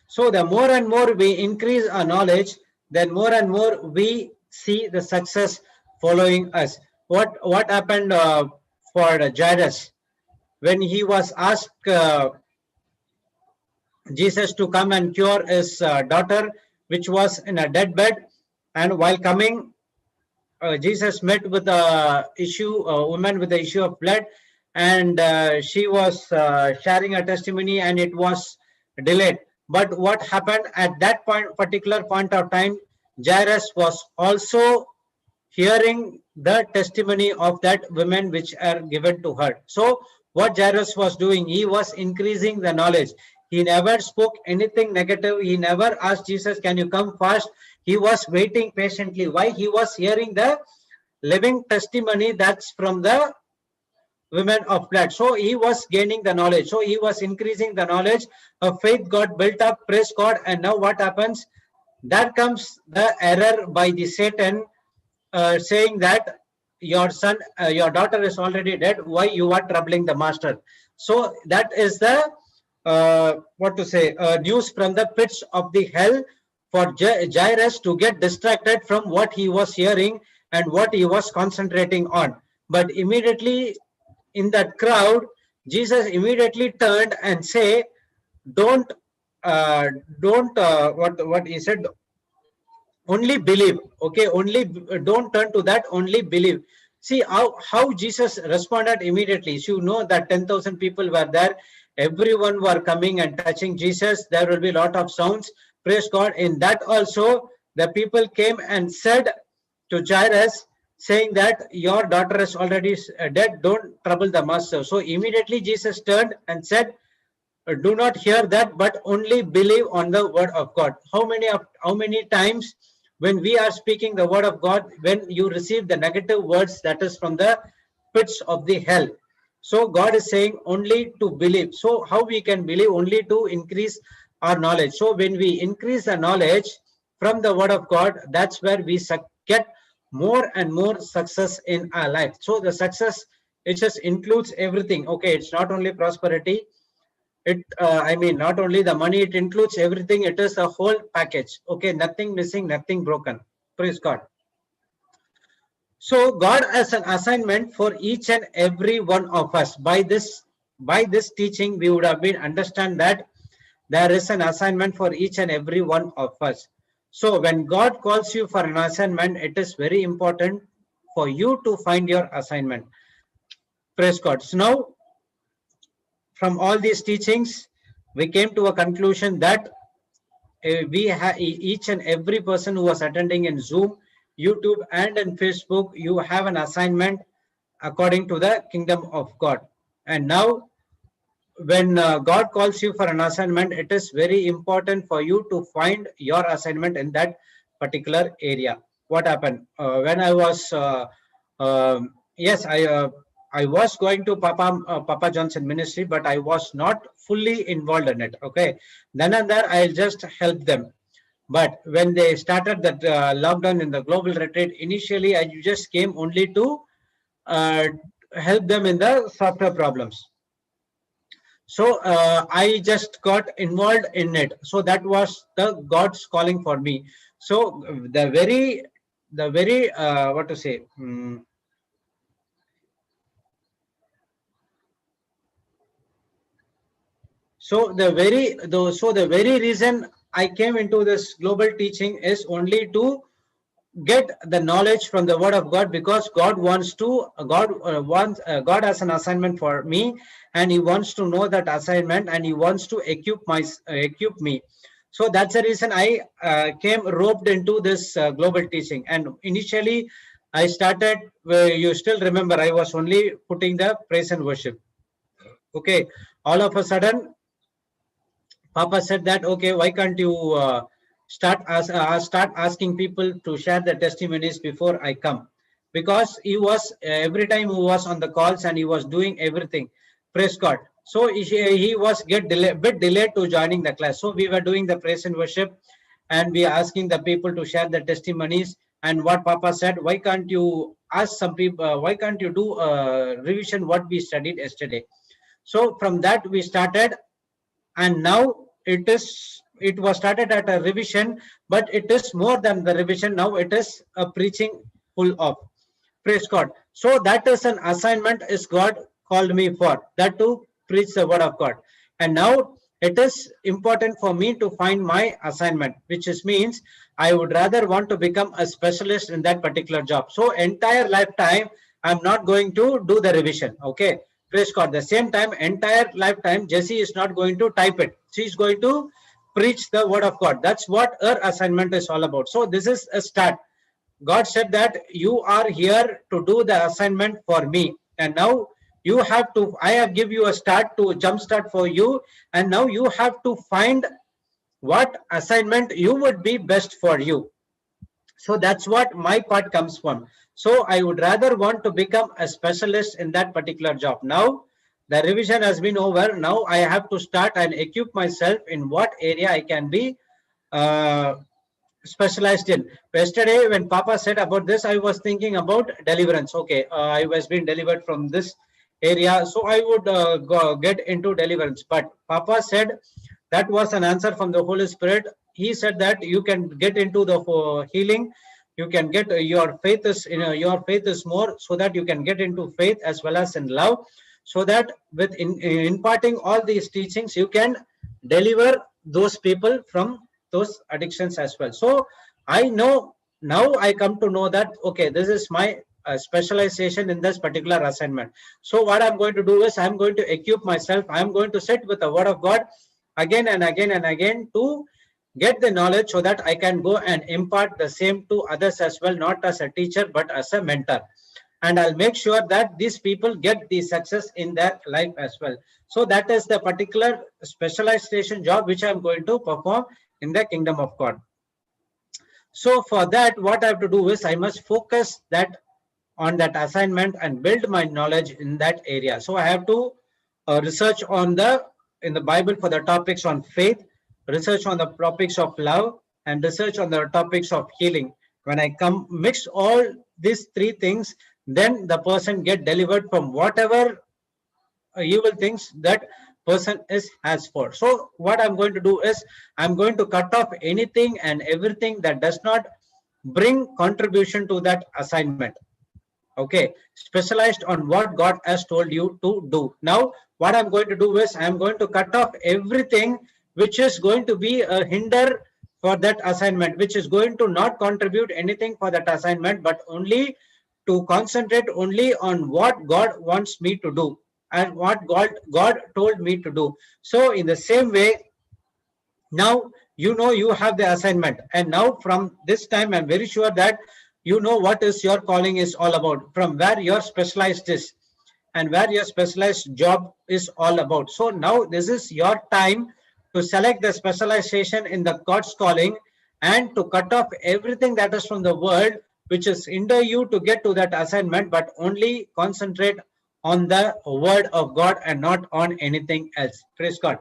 So the more and more we increase our knowledge, then more and more we see the success following us. What happened for Jairus when he was asked Jesus to come and cure his daughter, which was in a deathbed, and while coming, Jesus met with a woman with the issue of blood, and she was sharing a testimony, and it was delayed. But what happened at that particular point of time, Jairus was also hearing the testimony of that woman which are given to her. So what Jairus was doing, he was increasing the knowledge. He never spoke anything negative. He never asked Jesus, can you come fast? He was waiting patiently. Why? He was hearing the living testimony that's from the women of blood. So he was gaining the knowledge. So he was increasing the knowledge. Of faith got built up. Praise God. And now what happens? That comes the error by the Satan saying that your daughter is already dead. Why you are troubling the master? So that is the news from the pits of the hell for Jairus to get distracted from what he was hearing and what he was concentrating on. But immediately in that crowd, Jesus immediately turned and say, what he said, only believe. Okay, only don't turn to that, only believe. See how Jesus responded immediately. So you know that 10,000 people were there. Everyone were coming and touching Jesus. There will be a lot of sounds. Praise God. In that also, the people came and said to Jairus, saying that your daughter is already dead, don't trouble the master. So immediately Jesus turned and said, do not hear that, but only believe on the word of God. How many times when we are speaking the word of God, when you receive the negative words, that is from the pits of the hell. So God is saying only to believe. So how we can believe? Only to increase our knowledge. So when we increase the knowledge from the word of God, that's where we get more and more success in our life. So the success, it just includes everything. Okay, it's not only prosperity, I mean, not only the money, it includes everything. It is a whole package. Okay, nothing missing, nothing broken. Praise God. So God has an assignment for each and every one of us. By this teaching, we would have been understand that there is an assignment for each and every one of us. So when God calls you for an assignment, it is very important for you to find your assignment. Praise God. So now, from all these teachings, we came to a conclusion that we have each and every person who was attending in Zoom, YouTube, and in Facebook, you have an assignment according to the kingdom of God. And now, when God calls you for an assignment, it is very important for you to find your assignment in that particular area. What happened when I was yes, I was going to Papa Johnson ministry, but I was not fully involved in it. Okay, then and there I'll just help them. But when they started that lockdown in the global retreat, initially I just came only to uh, help them in the software problems. So I just got involved in it. So that was the God's calling for me. So the very what to say. So the very reason I came into this global teaching is only to get the knowledge from the word of God, because God has an assignment for me, and he wants to know that assignment, and he wants to equip me. So that's the reason I came roped into this global teaching. And initially I started, you still remember, I was only putting the praise and worship. Okay, all of a sudden Papa said that, okay, why can't you start asking people to share their testimonies before I come? Because he was every time he was on the calls and he was doing everything. Praise God. So he was bit delayed to joining the class. So we were doing the praise and worship, and we are asking the people to share their testimonies. And what Papa said, why can't you ask some people? Why can't you do a revision what we studied yesterday? So from that we started, and now it was started at a revision, but it is more than the revision. Now it is a preaching full of. Praise God. So that is an assignment is God called me for, that to preach the word of God. And now it is important for me to find my assignment, which is means I would rather want to become a specialist in that particular job. So entire lifetime I'm not going to do the revision. Okay, praise God. The same time, entire lifetime, Jessie is not going to type it. She's going to preach the word of God. That's what her assignment is all about. So this is a start. God said that you are here to do the assignment for me. And now you have to, I have give you a start to jumpstart for you. And now you have to find what assignment you would be best for you. So that's what my part comes from. So I would rather want to become a specialist in that particular job. Now the revision has been over. Now I have to start and equip myself in what area I can be specialized in. Yesterday when Papa said about this, I was thinking about deliverance. Okay, I was being delivered from this area, so I would get into deliverance. But Papa said that was an answer from the Holy Spirit. He said that you can get into the healing, you can get your faith is your faith is more, so that you can get into faith as well as in love, so that with imparting all these teachings you can deliver those people from those addictions as well. So I know, now I come to know that, okay, this is my specialization in this particular assignment. So what I'm going to do is I'm going to equip myself. I'm going to sit with the word of God again and again and again to get the knowledge so that I can go and impart the same to others as well, not as a teacher, but as a mentor. And I'll make sure that these people get the success in their life as well. So that is the particular specialization job which I'm going to perform in the kingdom of God. So for that, what I have to do is I must focus that on that assignment and build my knowledge in that area. So I have to research on in the Bible for the topics on faith, research on the topics of love, and research on the topics of healing. When I mix all these three things, then the person get delivered from whatever evil things that person has for. So what I'm going to do is I'm going to cut off anything and everything that does not bring contribution to that assignment. Okay, specialized on what God has told you to do. Now what I'm going to do is I'm going to cut off everything which is going to be a hinder for that assignment, which is going to not contribute anything for that assignment, but only to concentrate only on what God wants me to do and what God told me to do. So in the same way, now you know you have the assignment, and now from this time I'm very sure that you know what is your calling is all about, from where your specialized is and where your specialized job is all about. So now this is your time to select the specialization in the God's calling and to cut off everything that is from the world which is hinder you to get to that assignment, but only concentrate on the word of God and not on anything else. Praise God.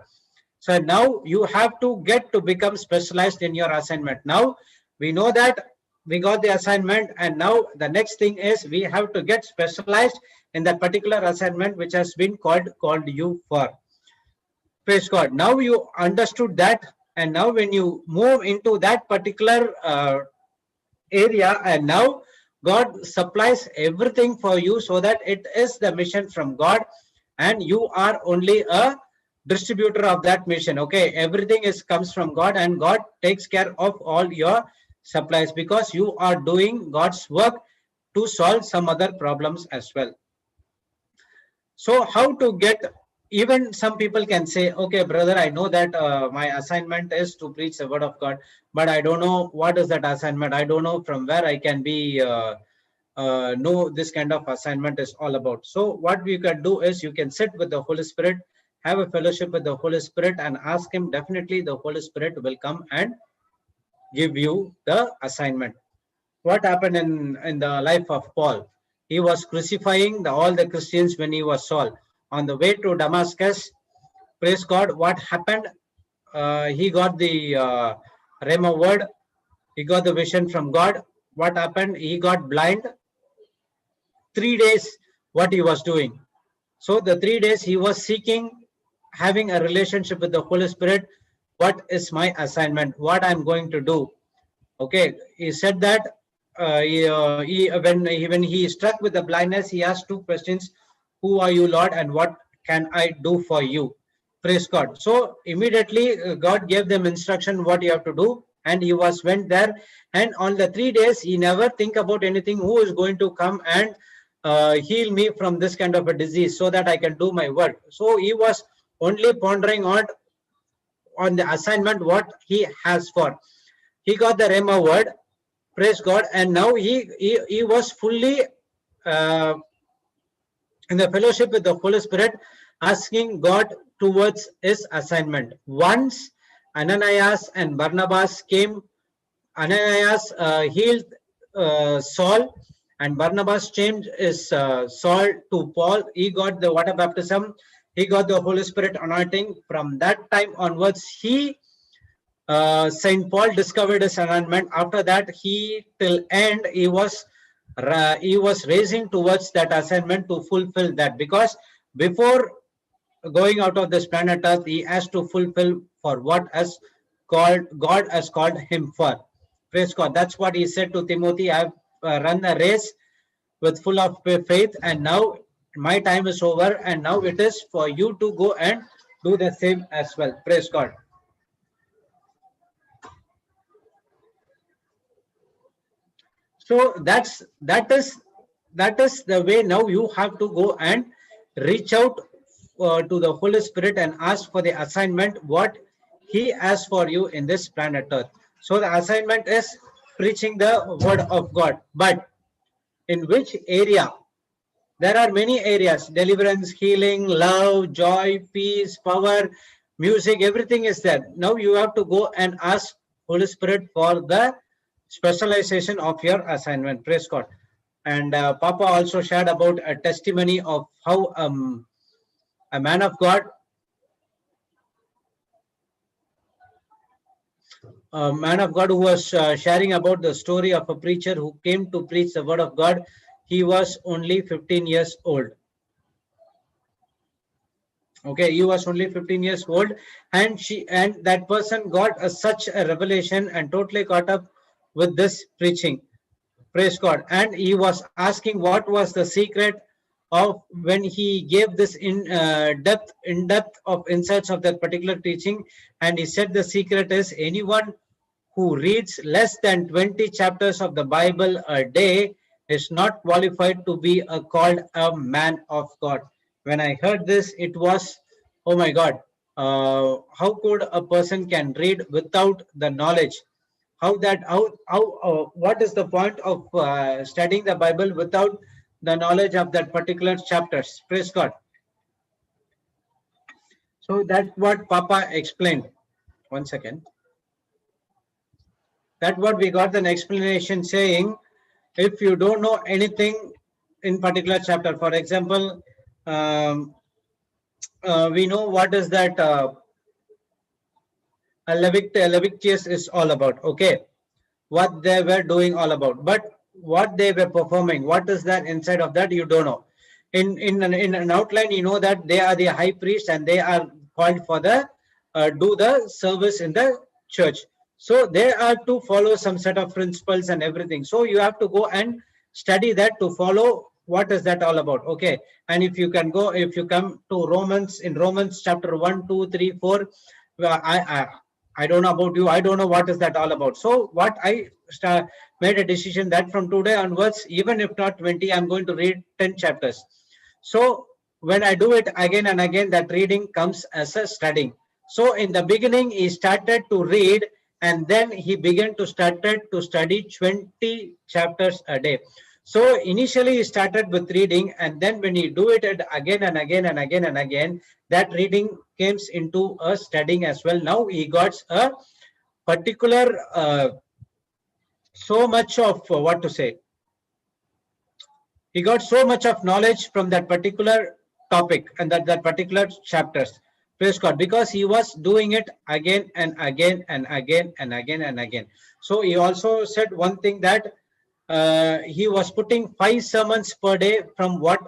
So now you have to get to become specialized in your assignment. Now we know that we got the assignment, and now the next thing is we have to get specialized in that particular assignment which has been called you for. Praise God. Now you understood that, and now when you move into that particular area, and now God supplies everything for you so that it is the mission from God, and you are only a distributor of that mission. Okay, everything comes from God, and God takes care of all your supplies because you are doing God's work to solve some other problems as well. So how to get, even some people can say, okay brother, I know that my assignment is to preach the word of God, but I don't know what is that assignment. I don't know from where I can be know this kind of assignment is all about. So what you can do is you can sit with the Holy Spirit, have a fellowship with the Holy Spirit, and ask him. Definitely the Holy Spirit will come and give you the assignment. What happened in the life of Paul? He was crucifying all the Christians when he was Saul. On the way to Damascus, praise God, what happened? He got the Rhema word. He got the vision from God. What happened? He got blind. 3 days, what he was doing. So the 3 days he was seeking, having a relationship with the Holy Spirit. What is my assignment? What I'm going to do? Okay, he said that when he struck with the blindness, he asked 2 questions: who are you, Lord, and what can I do for you? Praise God. So immediately God gave them instruction what you have to do, and he went there, and on the 3 days he never think about anything, who is going to come and heal me from this kind of a disease so that I can do my work. So he was only pondering on the assignment what he has for. He got the Rhema word, praise God, and now he was fully in the fellowship with the Holy Spirit, asking God towards his assignment. Once Ananias and Barnabas came, Ananias healed Saul, and Barnabas changed his Saul to Paul. He got the water baptism. He got the Holy Spirit anointing. From that time onwards, Saint Paul discovered his assignment. After that, till end he was racing towards that assignment to fulfill that, because before going out of this planet Earth, he has to fulfill for what God has called him for. Praise God. That's what he said to Timothy. I've run the race with full of faith, and now my time is over, and now it is for you to go and do the same as well. Praise God. So that is the way. Now you have to go and reach out to the Holy Spirit and ask for the assignment what he has for you in this planet Earth. So the assignment is preaching the word of God. But in which area? There are many areas: deliverance, healing, love, joy, peace, power, music, everything is there. Now you have to go and ask Holy Spirit for the specialization of your assignment. Praise God. And Papa also shared about a testimony of how a man of God, who was sharing about the story of a preacher who came to preach the word of God. He was only 15 years old. Okay, he was only 15 years old, and that person got such a revelation and totally caught up with this preaching. Praise God. And he was asking what was the secret of when he gave this in depth of insights of that particular teaching. And he said the secret is anyone who reads less than 20 chapters of the Bible a day is not qualified to be called a man of God. When I heard this, it was, oh my God, how could a person can read without the knowledge? What is the point of studying the Bible without the knowledge of that particular chapters? Praise God. So that's what Papa explained. One second. That's what we got an explanation saying, if you don't know anything in particular chapter, for example, we know what is that Leviticus is all about, okay, what they were doing all about, but what they were performing, what is that inside of that, you don't know. In an outline, you know that they are the high priest and they are called for the do the service in the church. So they are to follow some set of principles and everything. So you have to go and study that to follow what is that all about. Okay. And if you can go, if you come to Romans, in Romans chapter 1, 2, 3, 4, I don't know about you. I don't know what is that all about. So what I made a decision that from today onwards, even if not 20, I'm going to read 10 chapters. So when I do it again and again, that reading comes as a studying. So in the beginning, he started to read, and then he began to started to study 20 chapters a day. So initially he started with reading, and then when he do it again and again and again and again, that reading comes into a studying as well. Now he got a particular so much of what to say. He got so much of knowledge from that particular topic and that particular chapters. Praise God, because he was doing it again and again and again and again and again. So he also said one thing that he was putting 5 sermons per day from what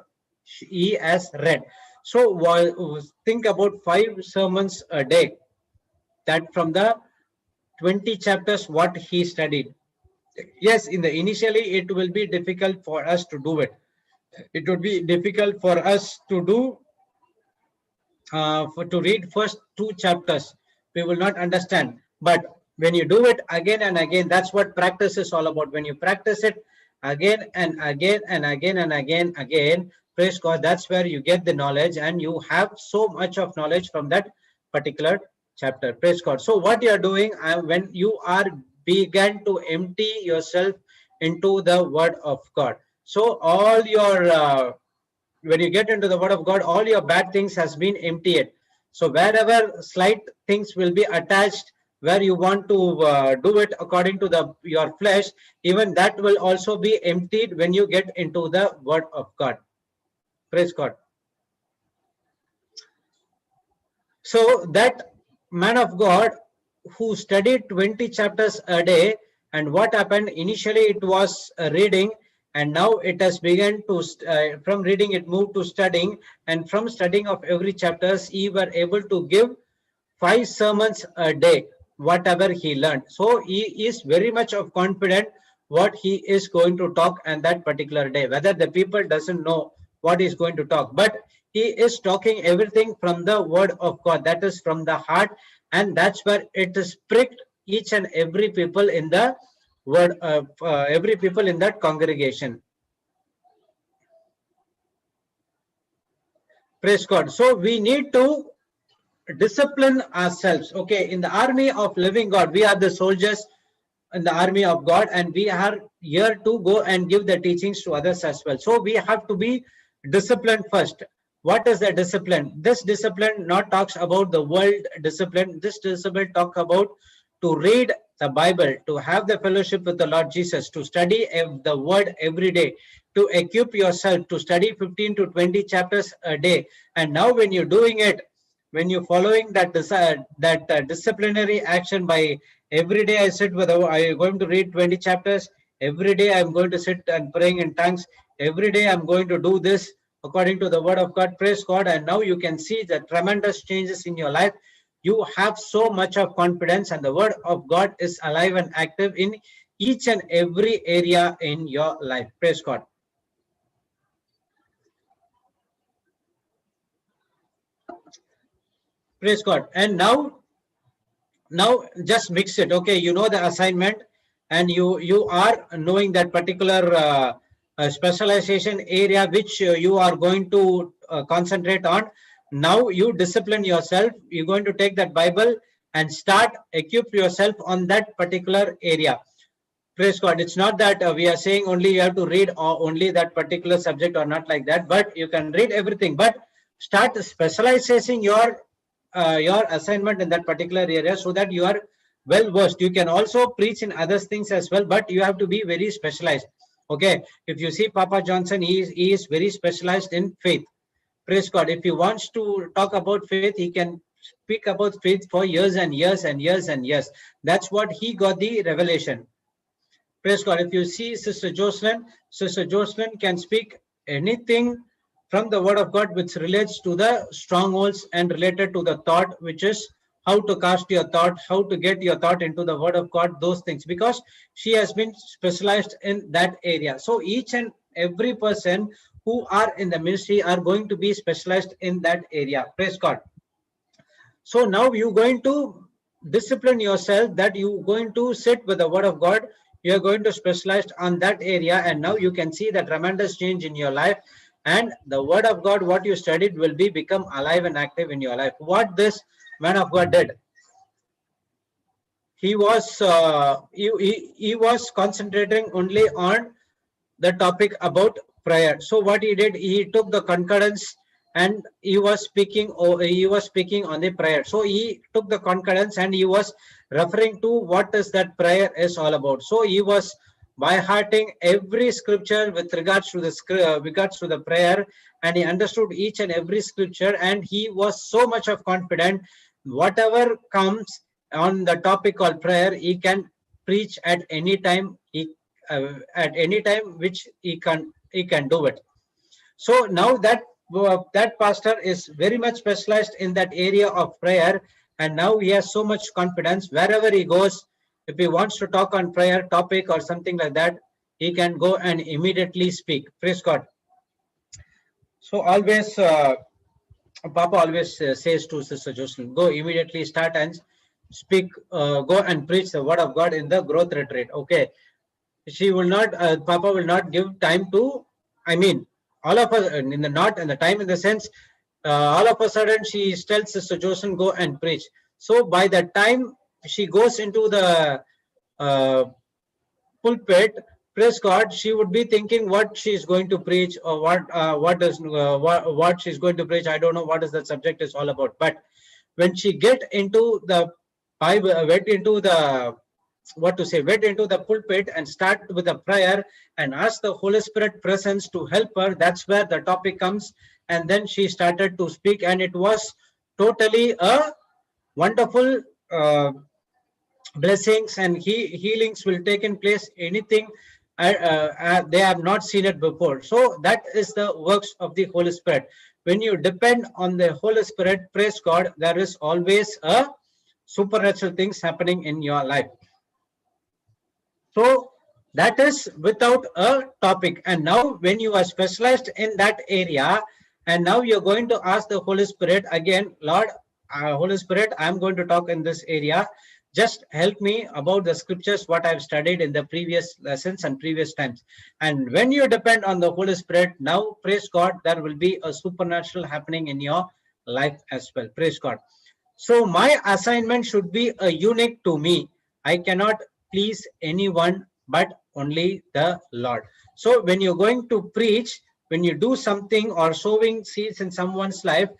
he has read. So think about 5 sermons a day, that from the 20 chapters what he studied. Yes, initially it will be difficult for us to do it. It would be difficult for us to do to read first 2 chapters. We will not understand. But when you do it again and again, that's what practice is all about. When you practice it again and again and again and again, praise God, that's where you get the knowledge, and you have so much of knowledge from that particular chapter. Praise God. So what you are doing when you are began to empty yourself into the word of God. So all your when you get into the word of God, all your bad things has been emptied. So wherever slight things will be attached, where you want to do it according to your flesh, even that will also be emptied when you get into the word of God. Praise God. So that man of God who studied 20 chapters a day, and what happened initially, it was reading, and now it has begun to from reading it moved to studying, and from studying of every chapters he were able to give 5 sermons a day, whatever he learned. So he is very much of confident what he is going to talk on that particular day, whether the people doesn't know what he's going to talk, but he is talking everything from the word of God, that is from the heart, and that's where it is pricked each and every people in the word of every people in that congregation. Praise God. So we need to discipline ourselves. Okay, in the army of living God, we are the soldiers in the army of God, and we are here to go and give the teachings to others as well. So we have to be disciplined first. What is the discipline? This discipline not talks about the world discipline. This discipline talk about to read the Bible, to have the fellowship with the Lord Jesus, to study the word every day, to equip yourself to study 15 to 20 chapters a day. And now when you're doing it, when you're following that disciplinary action by every day I sit with, I'm going to read 20 chapters. Every day I'm going to sit and praying in tongues. Every day I'm going to do this according to the word of God. Praise God. And now you can see the tremendous changes in your life. You have so much of confidence, and the word of God is alive and active in each and every area in your life. Praise God. Praise God. And now just mix it. Okay, you know the assignment, and you are knowing that particular specialization area which you are going to concentrate on. Now you discipline yourself. You're going to take that Bible and start equip yourself on that particular area. Praise God. It's not that we are saying only you have to read only that particular subject, or not like that, but you can read everything, but start specializing your assignment in that particular area, so that you are well versed. You can also preach in other things as well, but you have to be very specialized. Okay, if you see Papa Johnson, he is very specialized in faith. Praise God. If he wants to talk about faith, he can speak about faith for years and years and years and years. That's what he got the revelation. Praise God. If you see Sister Jocelyn can speak anything from the word of God which relates to the strongholds and related to the thought, which is how to cast your thought, how to get your thought into the word of God, those things, because she has been specialized in that area. So each and every person who are in the ministry are going to be specialized in that area. Praise God. So now you're going to discipline yourself, that you're going to sit with the word of God. You're going to specialize on that area, and now you can see the tremendous change in your life. And the word of God, what you studied, will be become alive and active in your life. What this man of God did, he was concentrating only on the topic about prayer. So what he did, he took the concordance and he was speaking on the prayer. So he took the concordance and he was referring to what is that prayer is all about. So he was by hearting every scripture with regards to the prayer, and he understood each and every scripture, and he was so much of confident. Whatever comes on the topic called prayer, he can preach at any time. At any time which he can do it. So now that pastor is very much specialized in that area of prayer, and now he has so much confidence. Wherever he goes, if he wants to talk on prayer topic or something like that, he can go and immediately speak. Praise God. So always Papa always says to Sister Jocelyn, go immediately, start and speak, go and preach the word of God in the growth retreat. Okay, she will not, Papa will not give time to, I mean, all of us in the time in the sense, all of a sudden she tells Sister Jocelyn, go and preach. So by the time she goes into the pulpit, praise God, she would be thinking what she is going to preach, or what she's going to preach. I don't know what is the subject is all about. But when she get into the Bible, went into the pulpit and start with a prayer and ask the Holy Spirit presence to help her, that's where the topic comes. And then she started to speak, and it was totally a wonderful blessings and healings will take in place. Anything they have not seen it before. So that is the works of the Holy Spirit. When you depend on the Holy Spirit, praise God, there is always a supernatural things happening in your life. So that is without a topic. And now when you are specialized in that area, and now you're going to ask the Holy Spirit again, Lord, Holy Spirit, I'm going to talk in this area. Just help me about the scriptures, what I've studied in the previous lessons and previous times. And when you depend on the Holy Spirit, now, praise God, there will be a supernatural happening in your life as well. Praise God. So my assignment should be a unique to me. I cannot please anyone but only the Lord. So when you're going to preach, when you do something or sowing seeds in someone's life,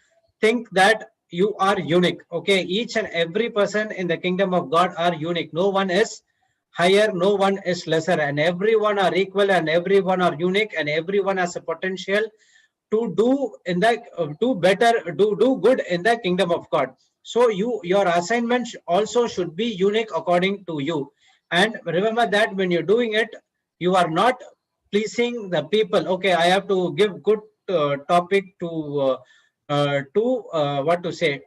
think that you are unique. Okay, each and every person in the kingdom of God are unique. No one is higher, no one is lesser, and everyone are equal, and everyone are unique, and everyone has a potential to do in the do better, do good in the kingdom of God. So your assignment also should be unique according to you. And remember that when you're doing it, you are not pleasing the people. Okay, I have to give good topic to what to say,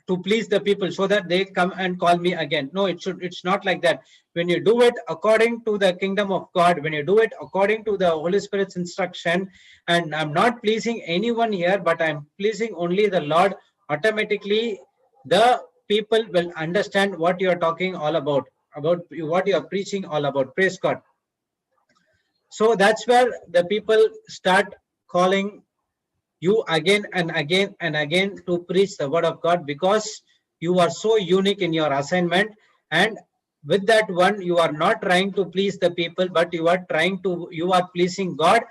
to please the people so that they come and call me again. No, it's not like that. When you do it according to the kingdom of God, when you do it according to the Holy Spirit's instruction, and I'm not pleasing anyone here, but I'm pleasing only the Lord, automatically the people will understand what you're talking all about what you're preaching all about. Praise God. So that's where the people start calling you again and again and again to preach the word of God, because you are so unique in your assignment. And with that one, you are not trying to please the people, but you are pleasing God,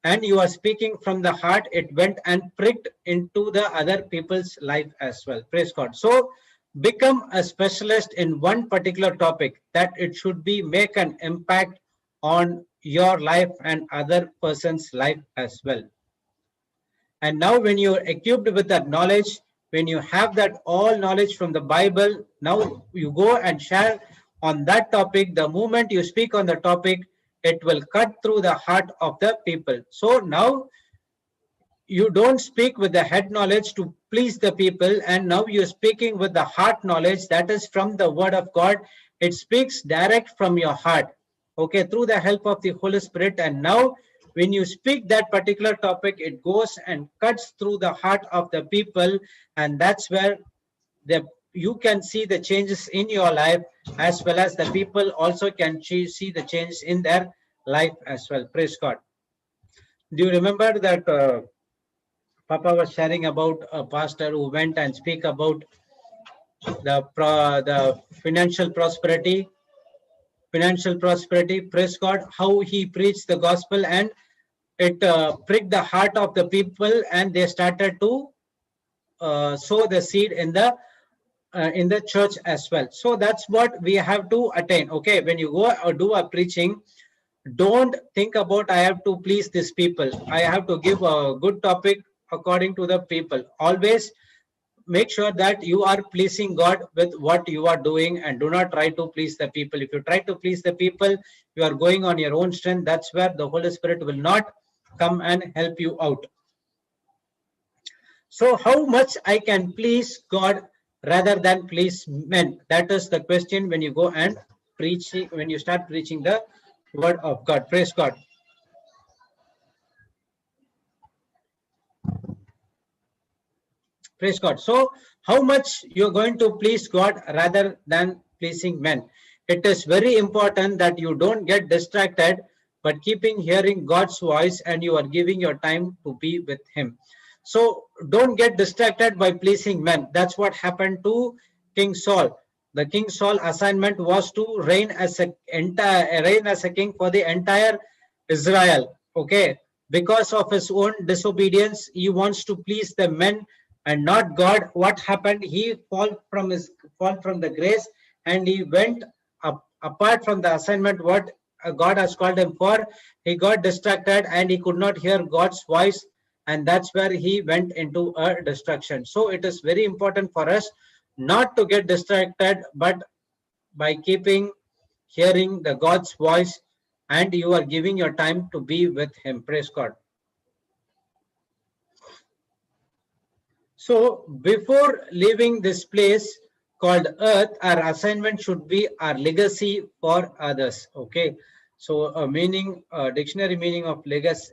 and you are speaking from the heart. It went and pricked into the other people's life as well. Praise God. So become a specialist in one particular topic, that it should be make an impact on your life and other person's life as well. And now when you're equipped with that knowledge, when you have that all knowledge from the Bible, now you go and share on that topic. The moment you speak on the topic, it will cut through the heart of the people. So now you don't speak with the head knowledge to please the people, and now you're speaking with the heart knowledge that is from the word of God. It speaks direct from your heart, okay, through the help of the Holy Spirit. And now when you speak that particular topic, it goes and cuts through the heart of the people, and that's where you can see the changes in your life, as well as the people also can see the changes in their life as well. Praise God. Do you remember that Papa was sharing about a pastor who went and speak about the financial prosperity? Praise God, how he preached the gospel, and it pricked the heart of the people, and they started to sow the seed in the church as well. So that's what we have to attain. Okay, when you go or do a preaching, don't think about I have to please these people, I have to give a good topic according to the people. Always make sure that you are pleasing God with what you are doing, and do not try to please the people. If you try to please the people, you are going on your own strength. That's where the Holy Spirit will not come and help you out. So how much I can please God rather than please men? That is the question when you go and preach, when you start preaching the word of God. Praise God. Praise God. So how much you're going to please God rather than pleasing men? It is very important that you don't get distracted, but keeping hearing God's voice, and you are giving your time to be with him. So don't get distracted by pleasing men. That's what happened to King Saul. The King Saul assignment was to reign as a king for the entire Israel. Okay, because of his own disobedience, he wants to please the men and not God. What happened? He fall from the grace, and he went up apart from the assignment what God has called him for. He got distracted and he could not hear God's voice, and that's where he went into a destruction. So it is very important for us not to get distracted, but by keeping hearing the God's voice, and you are giving your time to be with him. Praise God. So before leaving this place called earth, our assignment should be our legacy for others. Okay. So a meaning, dictionary meaning of legacy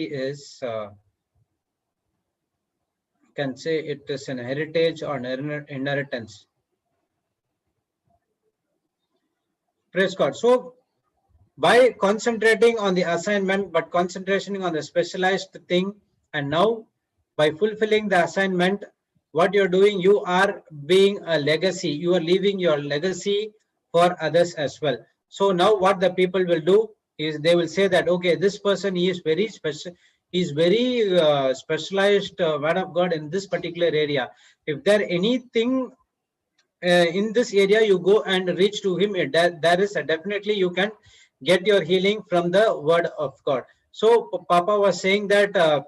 is, can say it is an heritage or an inheritance. Praise God. So by concentrating on the assignment, but concentration on the specialized thing, and now by fulfilling the assignment, what you're doing, you are being a legacy. You are leaving your legacy for others as well. So now what the people will do is they will say that, okay, this person, he is very special. He's very specialized man of God in this particular area. If there anything in this area, you go and reach to him. There is definitely you can get your healing from the word of God. So Papa was saying that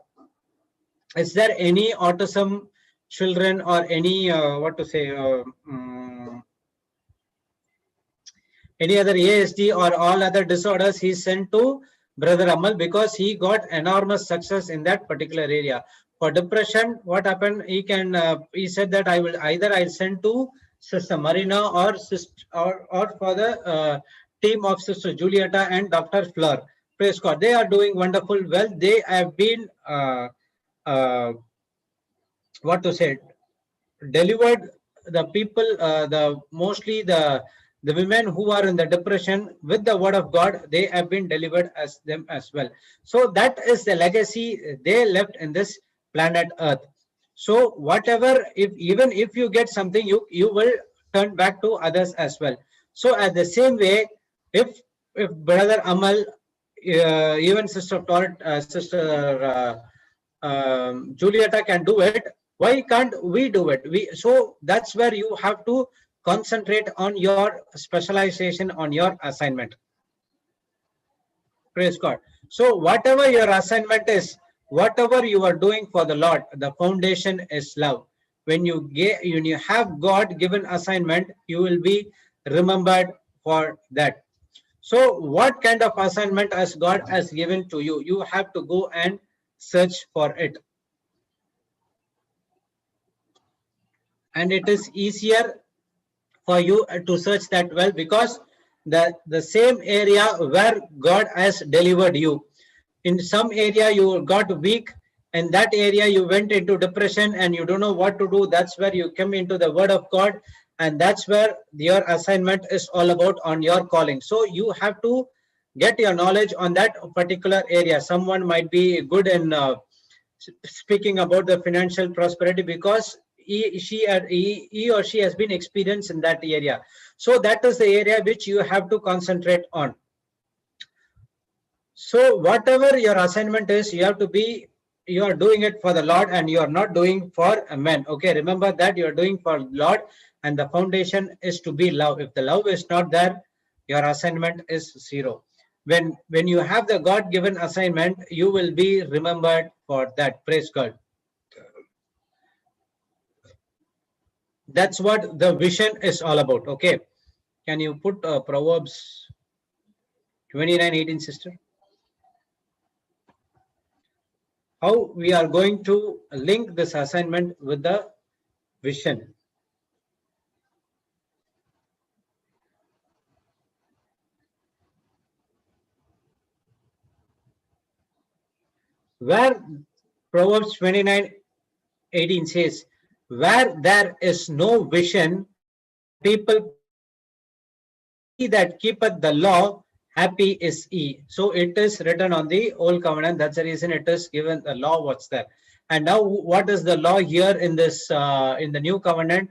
is there any autism children or any what to say any other ASD or all other disorders, he sent to Brother Amal because he got enormous success in that particular area. For depression, what happened? He said that I'll send to Sister Marina or for the team of Sister Julieta and Dr. Fleur. Praise God. They are doing wonderful. Well, they have been what to say, delivered the people, mostly the women who are in the depression with the word of God. They have been delivered as them as well. So that is the legacy they left in this planet Earth. So whatever, even if you get something, you will turn back to others as well. So at the same way, if Brother Amal, even Sister Julieta can do it, why can't we do it? So that's where you have to concentrate on your specialization, on your assignment. Praise God. So whatever your assignment is, whatever you are doing for the Lord, the foundation is love. When you have God given assignment, you will be remembered for that. So what kind of assignment as God has given to you? You have to go and search for it. And it is easier for you to search that well because the same area where God has delivered you. In some area you got weak, in that area you went into depression and you don't know what to do. That's where you come into the word of God, and that's where your assignment is all about, on your calling. So you have to get your knowledge on that particular area. Someone might be good in speaking about the financial prosperity because he or she has been experienced in that area. So that is the area which you have to concentrate on. So whatever your assignment is, you are doing it for the Lord and you are not doing for a man. Okay, remember that you are doing for Lord, and the foundation is to be love. If the love is not there, your assignment is zero. When you have the God-given assignment, you will be remembered for that. Praise God. That's what the vision is all about. Okay, can you put Proverbs 29:18, sister? How we are going to link this assignment with the vision. Where Proverbs 29:18 says, where there is no vision, people, he that keepeth the law, happy is he. So it is written on the old covenant. That's the reason it is given the law. What's there? And now what is the law here in this in the new covenant?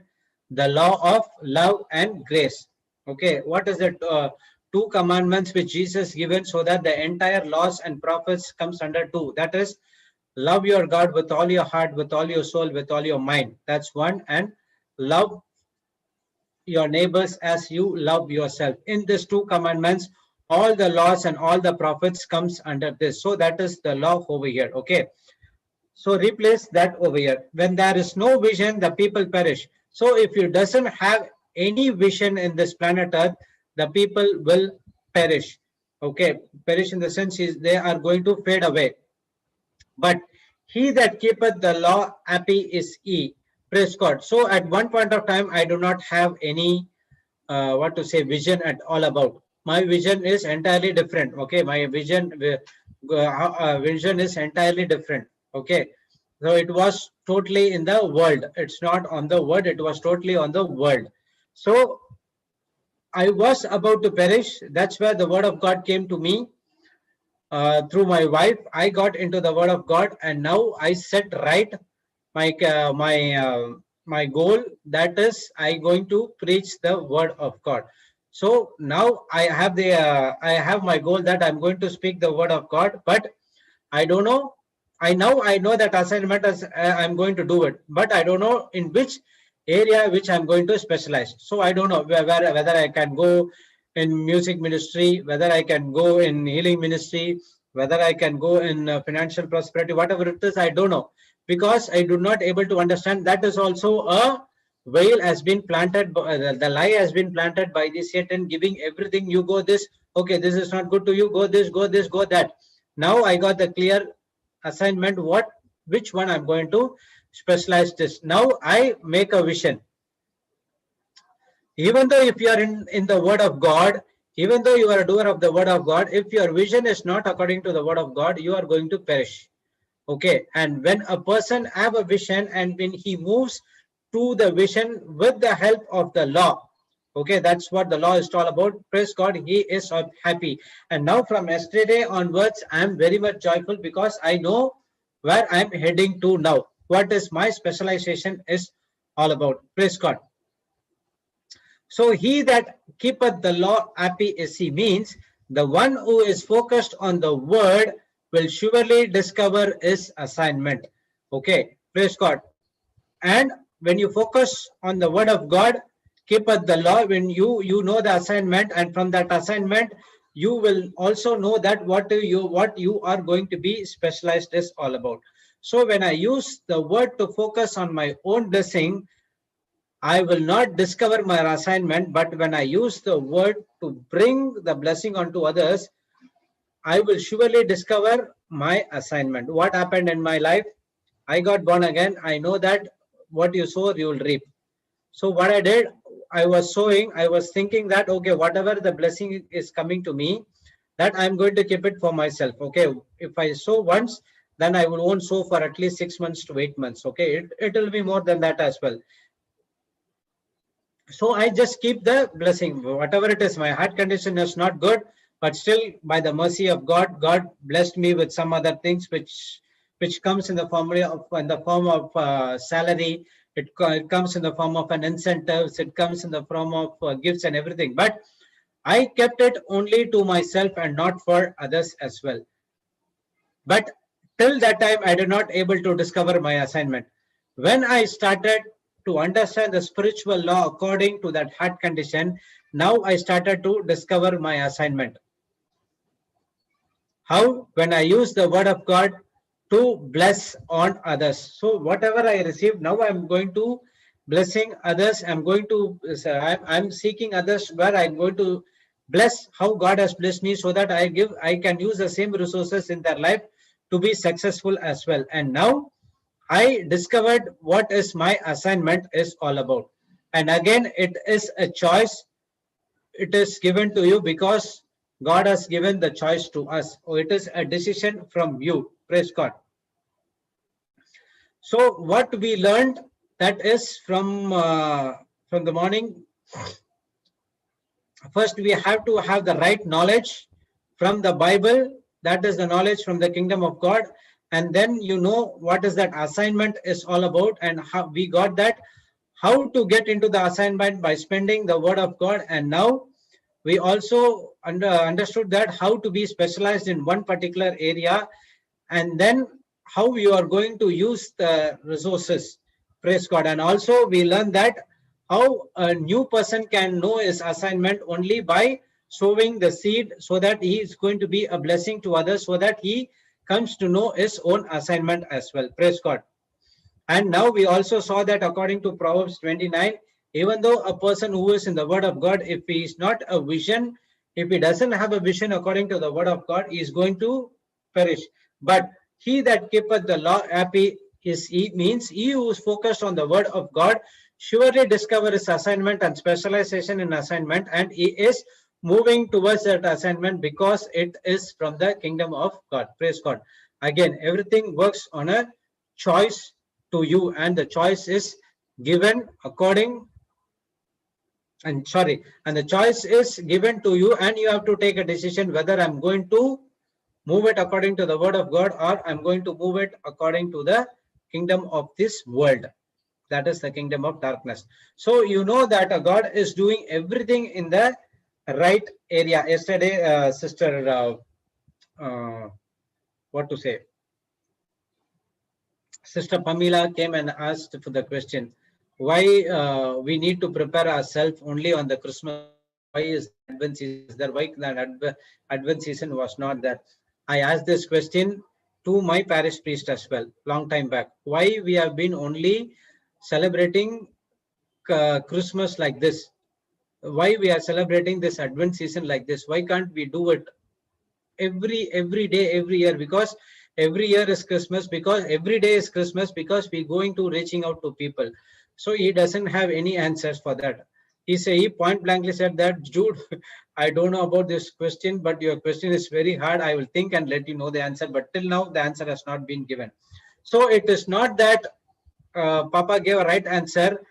The law of love and grace. Okay, what is the two commandments which Jesus given so that the entire laws and prophets comes under two? That is, love your God with all your heart, with all your soul, with all your mind. That's one. And love your neighbors as you love yourself. In these two commandments, all the laws and all the prophets comes under this. So that is the law over here. Okay. So replace that over here. When there is no vision, the people perish. So if you doesn't have any vision in this planet Earth, the people will perish. Okay. Perish in the sense is they are going to fade away. But he that keepeth the law, happy is he. Praise God. So at one point of time, I do not have any what to say vision at all about. My vision is entirely different. Okay, my vision is entirely different. Okay, so it was totally in the world. It's not on the word. It was totally on the world. So I was about to perish. That's where the word of God came to me. Through my wife, I got into the word of God, and now I set right my goal, that is I going to preach the word of God. So now I have my goal that I'm going to speak the word of God, but I don't know. I know that assignment is I'm going to do it, but I don't know in which area which I'm going to specialize. So I don't know whether I can go in music ministry, whether I can go in healing ministry, whether I can go in financial prosperity, whatever it is, I don't know, because I do not able to understand. That is also a veil has been planted. The lie has been planted by the Satan, giving everything. You go this, okay, this is not good to you. Go this, go this, go that. Now I got the clear assignment, which one I'm going to specialize this. Now I make a vision. Even though if you are in the word of God, even though you are a doer of the word of God, if your vision is not according to the word of God, you are going to perish. Okay, and when a person have a vision and when he moves to the vision with the help of the law, okay, that's what the law is all about. Praise God, he is happy. And now from yesterday onwards, I am very much joyful because I know where I am heading to now. What is my specialization is all about. Praise God. So he that keepeth the law happy is he, means the one who is focused on the word will surely discover his assignment. Okay, praise God. And when you focus on the word of God, keepeth the law, when you know the assignment, and from that assignment you will also know that what you are going to be specialized is all about. So when I use the word to focus on my own blessing, I will not discover my assignment, but when I use the word to bring the blessing onto others, I will surely discover my assignment. What happened in my life? I got born again. I know that what you sow, you will reap. So what I did, I was sowing, I was thinking that, okay, whatever the blessing is coming to me, that I'm going to keep it for myself. Okay, if I sow once, then I will won't sow for at least 6 months to 8 months. Okay, it will be more than that as well. So I just keep the blessing, whatever it is. My heart condition is not good, but still by the mercy of God, God blessed me with some other things which comes in the form of salary. It comes in the form of an incentives. It comes in the form of gifts and everything. But I kept it only to myself and not for others as well. But till that time, I did not able to discover my assignment. When I started to understand the spiritual law according to that heart condition, now I started to discover my assignment. How? When I use the word of God to bless on others. So whatever I receive, now I'm going to blessing others. I'm seeking others where I'm going to bless how God has blessed me, so that I can use the same resources in their life to be successful as well. And now I discovered what is my assignment is all about. And again, it is a choice. It is given to you because God has given the choice to us. So it is a decision from you. Praise God. So what we learned, that is from the morning. First, we have to have the right knowledge from the Bible. That is the knowledge from the kingdom of God. And then you know what is that assignment is all about, and how we got that, how to get into the assignment by spending the word of God. And now we also understood that how to be specialized in one particular area, and then how you are going to use the resources. Praise God. And also we learned that how a new person can know his assignment only by sowing the seed, so that he is going to be a blessing to others, so that he comes to know his own assignment as well. Praise God. And now we also saw that according to Proverbs 29, even though a person who is in the word of God, if he is not a vision, if he doesn't have a vision according to the word of God, he is going to perish. But he that keepeth the law happy is he, means he who is focused on the word of God surely discover his assignment and specialization in assignment, and he is moving towards that assignment because it is from the kingdom of God. Praise God. Again, everything works on a choice to you, and the choice is given according and the choice is given to you, and you have to take a decision whether I'm going to move it according to the word of God, or I'm going to move it according to the kingdom of this world. That is the kingdom of darkness. So you know that God is doing everything in the right area. Yesterday, sister, what to say? Sister Pamela came and asked for the question, why we need to prepare ourselves only on the Christmas time? Why is the Advent season is there? Why the Advent season was not there? I asked this question to my parish priest as well, long time back. Why we have been only celebrating Christmas like this? Why we are celebrating this Advent season like this? Why can't we do it every day, every year? Because every year is Christmas, because every day is Christmas, because we going to reaching out to people. So he doesn't have any answers for that. He point blankly said that, Jude, I don't know about this question, but your question is very hard. I will think and let you know the answer, but till now the answer has not been given. So it is not that Papa gave a right answer.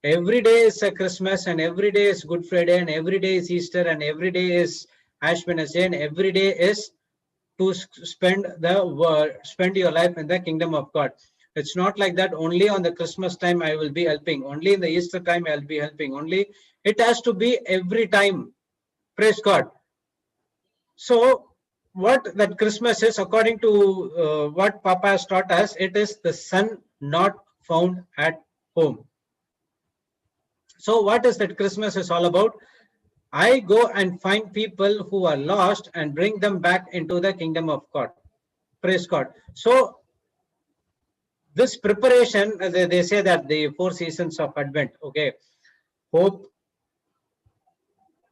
Every day is a Christmas, and every day is Good Friday, and every day is Easter, and every day is Ash Wednesday, and every day is to spend your life in the kingdom of God. It's not like that. Only on the Christmas time I will be helping. Only in the Easter time I will be helping. Only it has to be every time. Praise God. So what that Christmas is, according to what Papa has taught us, it is the son not found at home. So what is that Christmas is all about? I go and find people who are lost and bring them back into the kingdom of God. Praise God. So this preparation, they say that the 4 seasons of Advent, okay, hope,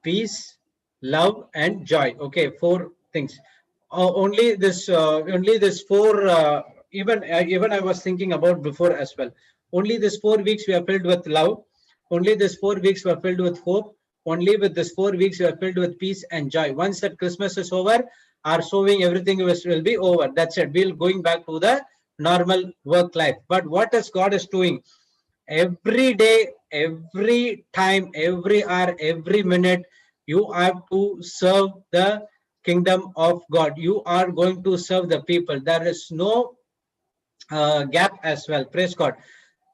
peace, love, and joy. Okay, 4 things. Only this 4. Even I was thinking about before as well. Only this 4 weeks we are filled with love. Only this 4 weeks we are filled with hope. Only with this 4 weeks we are filled with peace and joy. Once that Christmas is over, our sowing, everything will be over. That's it. We'll going back to the normal work life. But what is God is doing? Every day, every time, every hour, every minute, you have to serve the kingdom of God. You are going to serve the people. There is no gap as well. Praise God.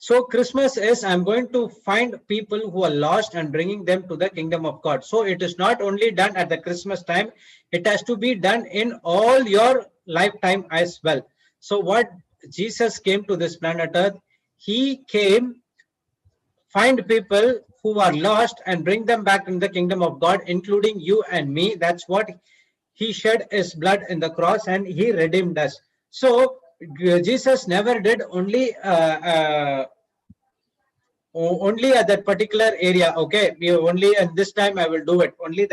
So Christmas is, I'm going to find people who are lost and bringing them to the kingdom of God. So it is not only done at the Christmas time, it has to be done in all your lifetime as well. So what Jesus came to this planet Earth, he came find people who are lost and bring them back in the kingdom of God, including you and me. That's what he shed his blood in the cross, and he redeemed us. So Jesus never did only only at that particular area. Okay, only at this time I will do it. Only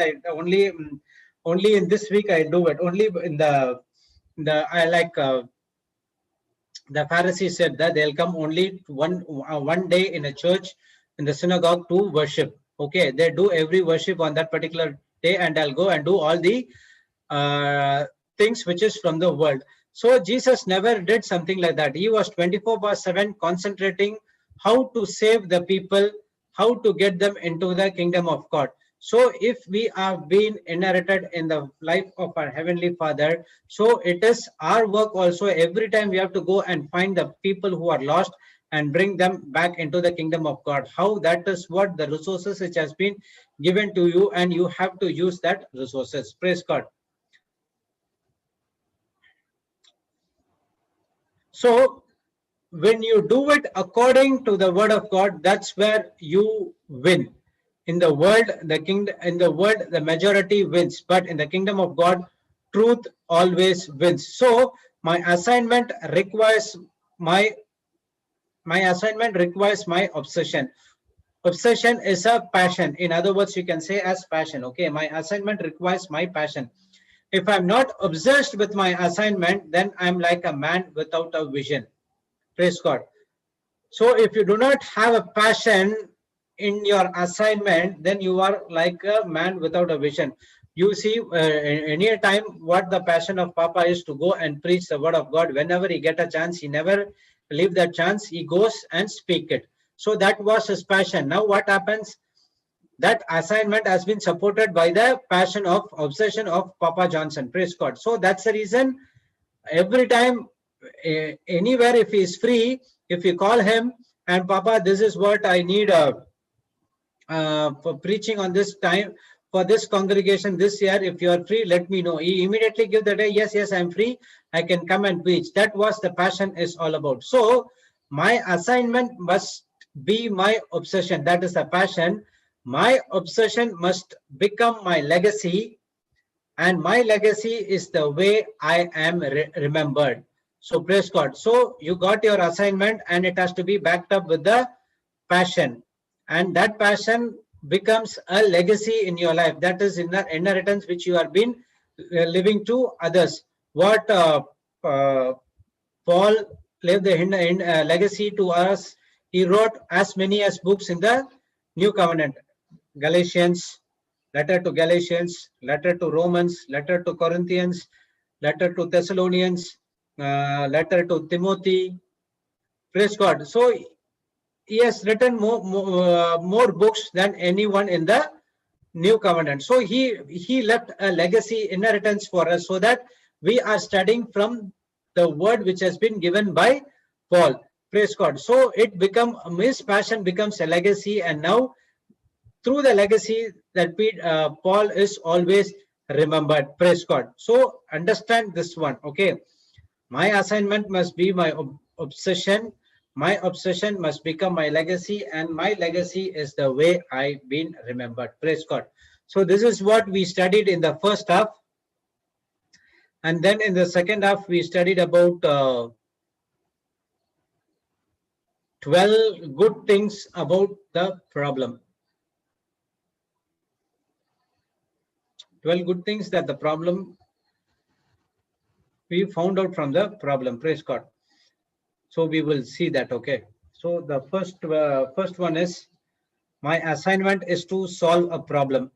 in this week I do it. Only in the the Pharisees said that they'll come only one day in a church, in the synagogue, to worship. Okay, they do every worship on that particular day, and I'll go and do all the things which is from the world. So Jesus never did something like that. He was 24/7 concentrating how to save the people, how to get them into the kingdom of God. So if we have been inherited in the life of our Heavenly Father, so it is our work also. Every time we have to go and find the people who are lost and bring them back into the kingdom of God. How? That is what the resources which has been given to you, and you have to use that resources. Praise God. So when you do it according to the word of God, that's where you win. In the world, the majority wins, but in the kingdom of God, truth always wins. So my assignment requires my obsession. Obsession is a passion. In other words, you can say as passion. Okay, my assignment requires my passion. If I'm not obsessed with my assignment, then I'm like a man without a vision. Praise God. So if you do not have a passion in your assignment, then you are like a man without a vision. You see, any time what the passion of Papa is to go and preach the word of God. Whenever he get a chance, he never leave that chance. He goes and speak it. So that was his passion. Now what happens? That assignment has been supported by the passion of obsession of Papa Johnson. Praise God. So that's the reason every time anywhere, if he is free, if you call him and Papa, this is what I need for preaching on this time for this congregation this year, if you are free, let me know. He immediately give the day, yes, I'm free, I can come and preach. That was the passion is all about. So my assignment must be my obsession. That is the passion. My obsession must become my legacy, and my legacy is the way I am remembered. So praise God. So you got your assignment, and it has to be backed up with the passion, and that passion becomes a legacy in your life. That is inheritance which you have been living to others. What Paul left the legacy to us. He wrote as many as books in the New Covenant. Galatians, letter to Galatians, letter to Romans, letter to Corinthians, letter to Thessalonians, letter to Timothy. Praise God. So he has written more books than anyone in the New Covenant. So he left a legacy inheritance for us, so that we are studying from the word which has been given by Paul. Praise God. So it become his passion becomes a legacy, and now through the legacy that Paul is always remembered. Praise God. So understand this one. Okay, my assignment must be my obsession. My obsession must become my legacy, and my legacy is the way I've been remembered. Praise God. So this is what we studied in the first half, and then in the second half we studied about 12 good things about the problem. 12 good things that the problem we found out from the problem. Praise God. So we will see that. Okay. So the first one is, my assignment is to solve a problem.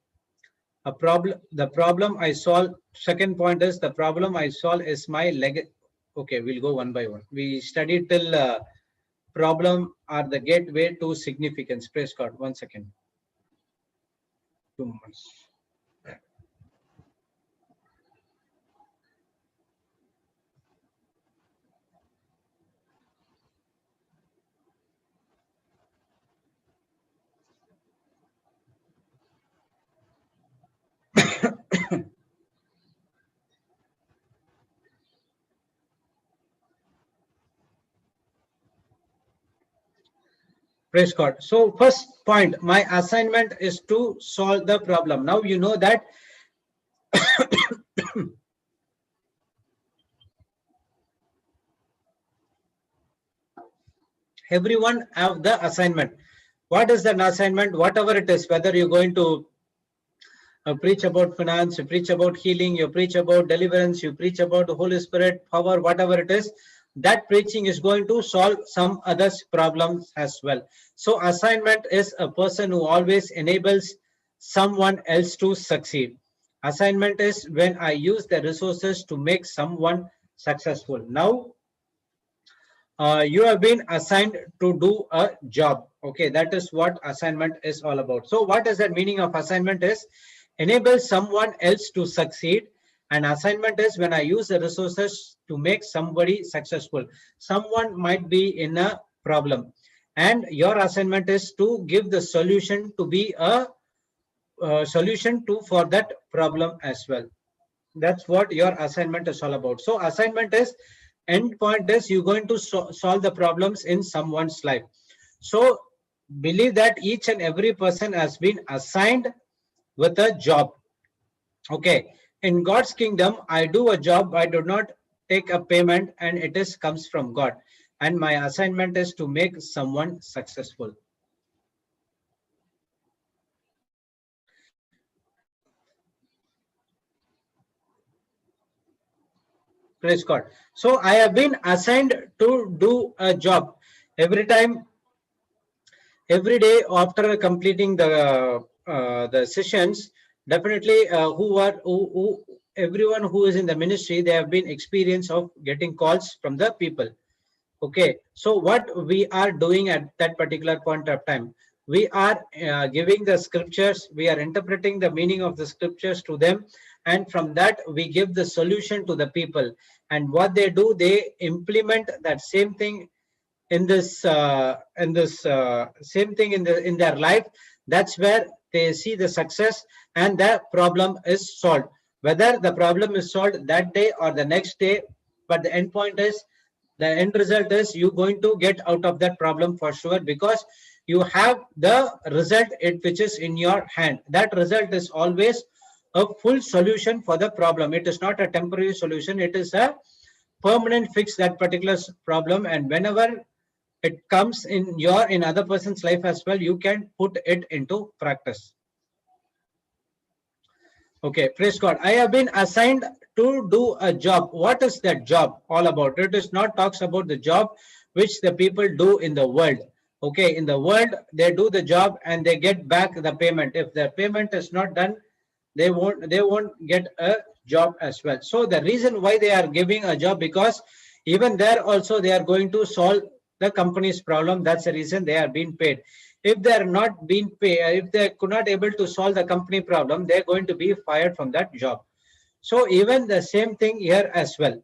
The problem I solve. Second point is, the problem I solve is my legacy. Okay, we'll go one by one. We studied till problem are the gateway to significance. Praise God. 1 second. 2 months. Praise God. So first point, my assignment is to solve the problem. Now you know that everyone have the assignment. What is an assignment? Whatever it is, whether you're going to preach about finance, you preach about healing, you preach about deliverance, you preach about the Holy Spirit, power, whatever it is, that preaching is going to solve some other problems as well. So assignment is a person who always enables someone else to succeed. Assignment is when I use the resources to make someone successful. Now, you have been assigned to do a job. Okay, that is what assignment is all about. So what is the meaning of assignment is, enable someone else to succeed. And assignment is when I use the resources to make somebody successful. Someone might be in a problem, and your assignment is to give the solution to be a solution to for that problem as well. That's what your assignment is all about. So assignment is, end point is, you're going to solve the problems in someone's life. So believe that each and every person has been assigned with a job. Okay, in God's kingdom, I do a job, I do not take a payment, and it is comes from God, and my assignment is to make someone successful. Praise God. So I have been assigned to do a job. Every time, every day after completing the sessions, definitely everyone who is in the ministry, they have been experience of getting calls from the people. Okay, so what we are doing at that particular point of time, We are giving the scriptures, we are interpreting the meaning of the scriptures to them, and from that we give the solution to the people. And what they do, they implement that same thing in this same thing in their life. That's where they see the success, and the problem is solved. Whether the problem is solved that day or the next day, but the end point is, the end result is you going to get out of that problem for sure, because you have the result which is in your hand. That result is always a full solution for the problem. It is not a temporary solution, it is a permanent fix that particular problem. And whenever it comes in other person's life as well, you can put it into practice. Okay, praise God. I have been assigned to do a job. What is that job all about? It is not talks about the job which the people do in the world. Okay, in the world, they do the job and they get back the payment. If the payment is not done, they won't get a job as well. So the reason why they are giving a job, because even there also they are going to solve the company's problem. That's the reason they are being paid. If they are not being paid, if they could not able to solve the company problem, they're going to be fired from that job. So even the same thing here as well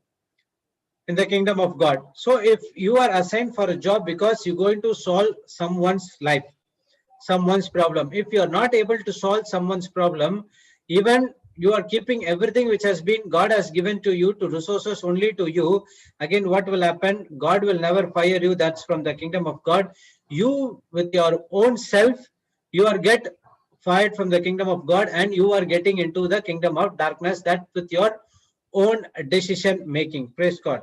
in the kingdom of God. So if you are assigned for a job because you're going to solve someone's life, someone's problem, if you are not able to solve someone's problem, even you are keeping everything which has been God has given to you, to resources only to you, again what will happen? God will never fire you. That's from the kingdom of God. You with your own self, you are get fired from the kingdom of God, and you are getting into the kingdom of darkness, that with your own decision making. Praise God.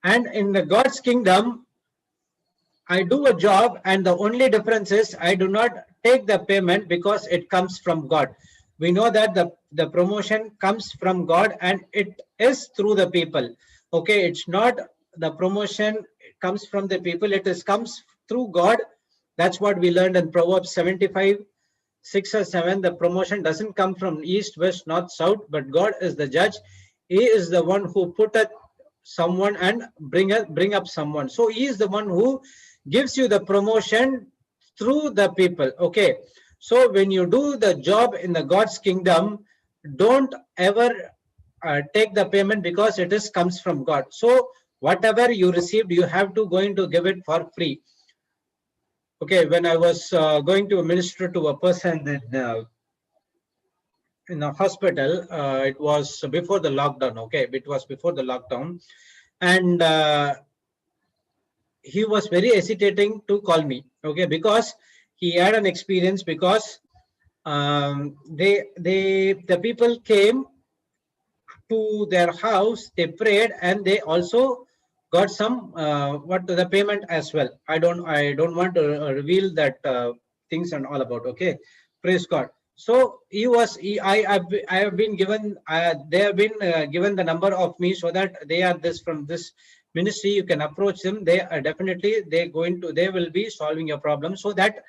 And in the God's kingdom, I do a job, and the only difference is I do not take the payment because it comes from God. We know that the promotion comes from God, and it is through the people. Okay, it's not the promotion comes from the people, it is comes through God. That's what we learned in Proverbs 75, 6 or 7. The promotion doesn't come from east, west, north, south, but God is the judge. He is the one who putteth someone and bring up someone. So he is the one who gives you the promotion through the people. Okay, so when you do the job in the God's kingdom, don't ever take the payment, because it is comes from God. So whatever you received, you have to going to give it for free. Okay, when I was going to minister to a person in a hospital, it was before the lockdown. Okay, it was before the lockdown, and he was very hesitating to call me. Okay, because he had an experience, because the people came to their house, they prayed, and they also got some the payment as well. I don't want to reveal that things and all about. Okay, praise God. So I have been given they have been given the number of me, so that they are from this ministry. You can approach them. They are definitely they will be solving your problem. So that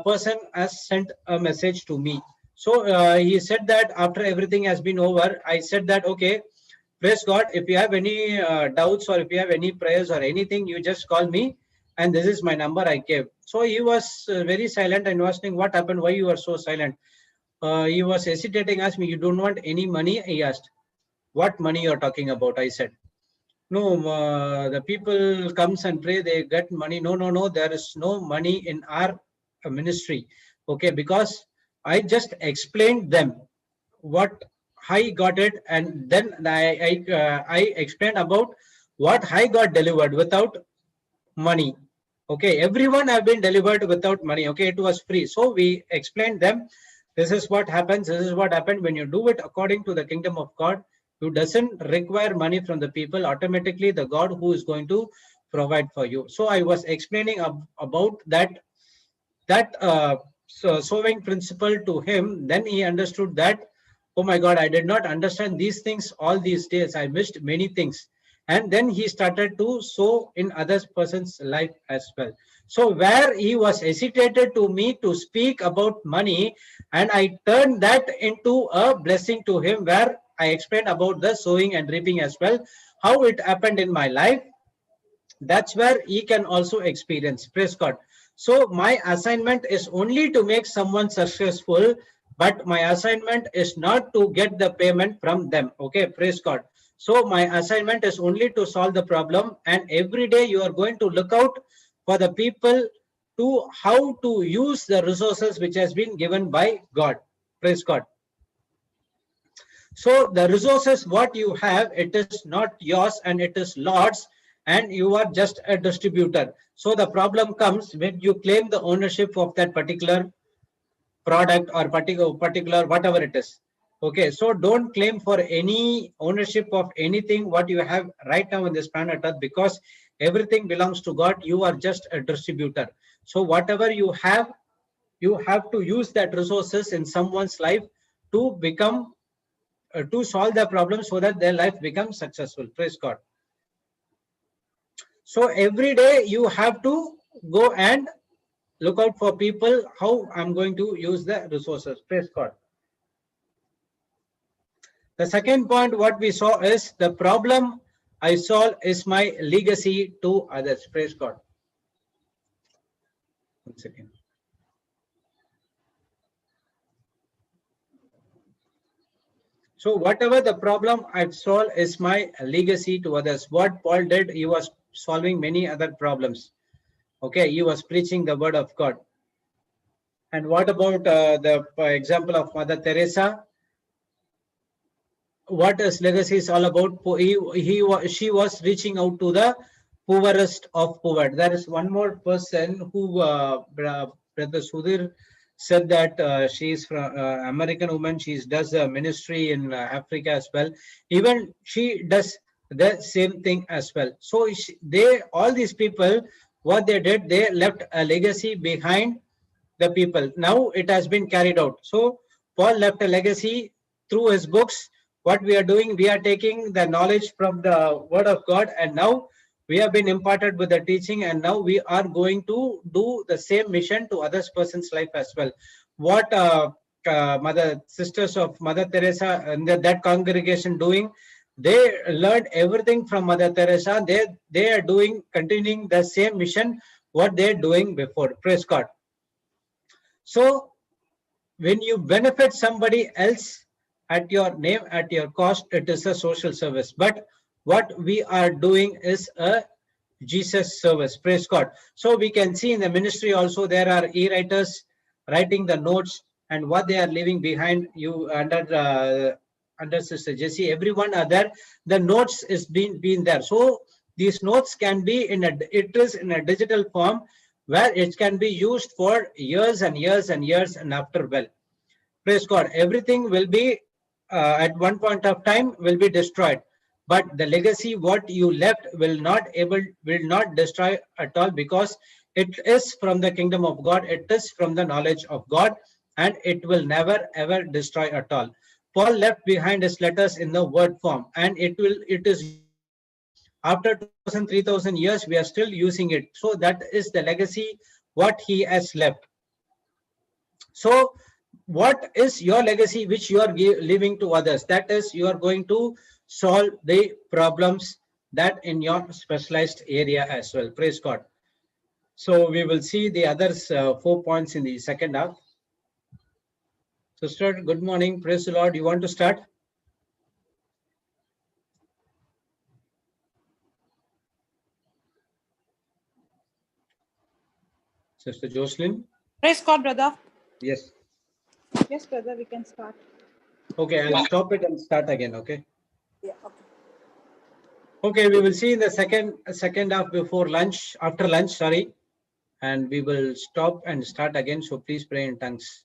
person has sent a message to me. So he said that after everything has been over, I said that, okay, praise God, if you have any doubts, or if you have any prayers or anything, you just call me, and this is my number I gave. So he was very silent, and was saying, what happened? Why you are so silent? He was hesitating, asked me, you don't want any money? He asked. What money you are talking about? I said, no, the people comes and pray, they get money. No, there is no money in our ministry. Okay, because I just explained them what I got it, and then I explained about what I got delivered without money. Okay, everyone have been delivered without money. Okay, it was free. So we explained them, this is what happens. This is what happened when you do it according to the kingdom of God. You doesn't require money from the people. Automatically, the God who is going to provide for you. So I was explaining about that sowing principle to him. Then he understood that, oh my God, I did not understand these things all these days. I missed many things. And then he started to sow in other person's life as well. So where he was hesitated to me to speak about money, and I turned that into a blessing to him, where I explained about the sowing and reaping as well, how it happened in my life. That's where he can also experience. Praise God. So my assignment is only to make someone successful, but my assignment is not to get the payment from them. Okay, praise God. So my assignment is only to solve the problem, and every day you are going to look out for the people to how to use the resources which has been given by God. Praise God. So the resources what you have, it is not yours and it is Lord's, and you are just a distributor. So the problem comes when you claim the ownership of that particular product or particular whatever it is. Okay, so don't claim for any ownership of anything what you have right now in this planet Earth, because everything belongs to God. You are just a distributor. So whatever you have to use that resources in someone's life to become to solve the problem so that their life becomes successful. Praise God. So every day you have to go and look out for people how I'm going to use the resources. Praise God. The second point what we saw is the problem I solve is my legacy to others. Praise God. 1 second. So whatever the problem I've solved is my legacy to others. What Paul did, he was solving many other problems. Okay, he was preaching the word of God. And what about the example of Mother Teresa? What his legacy is all about? She was reaching out to the poorest of poor. There is one more person who Brother Sudhir said that she is from American woman. She does a ministry in Africa as well. Even she does the same thing as well. So they all these people, what they did, they left a legacy behind the people. Now it has been carried out. So Paul left a legacy through his books. What we are doing, we are taking the knowledge from the word of God, and now we have been imparted with the teaching, and now we are going to do the same mission to others person's life as well. What mother sisters of Mother Teresa and that congregation doing, they learned everything from Mother Teresa. They are doing continuing the same mission what they're doing before. Praise God. So when you benefit somebody else at your name, at your cost, it is a social service. But what we are doing is a Jesus service. Praise God. So we can see in the ministry also there are e-writers writing the notes and what they are leaving behind. You under Sister Jessie, everyone are there. The notes is been there. So these notes can be it is in a digital form where it can be used for years and years and years and after well. Praise God. Everything will be at one point of time will be destroyed, but the legacy what you left will not destroy at all, because it is from the kingdom of God. It is from the knowledge of God, and it will never ever destroy at all. Paul left behind his letters in the word form, and it is after 2000 3000 years we are still using it. So that is the legacy what he has left. So what is your legacy which you are leaving to others? That is, you are going to solve the problems that in your specialized area as well. Praise God. So we will see the others 4 points in the second half. Sister, good morning. Praise the Lord. You want to start? Sister Jocelyn? Praise God, brother. Yes. Yes, brother, we can start. Okay, I'll stop it and start again, okay? Yeah, okay. Okay, we will see in the second half before lunch, after lunch, sorry. And we will stop and start again. So please pray in tongues.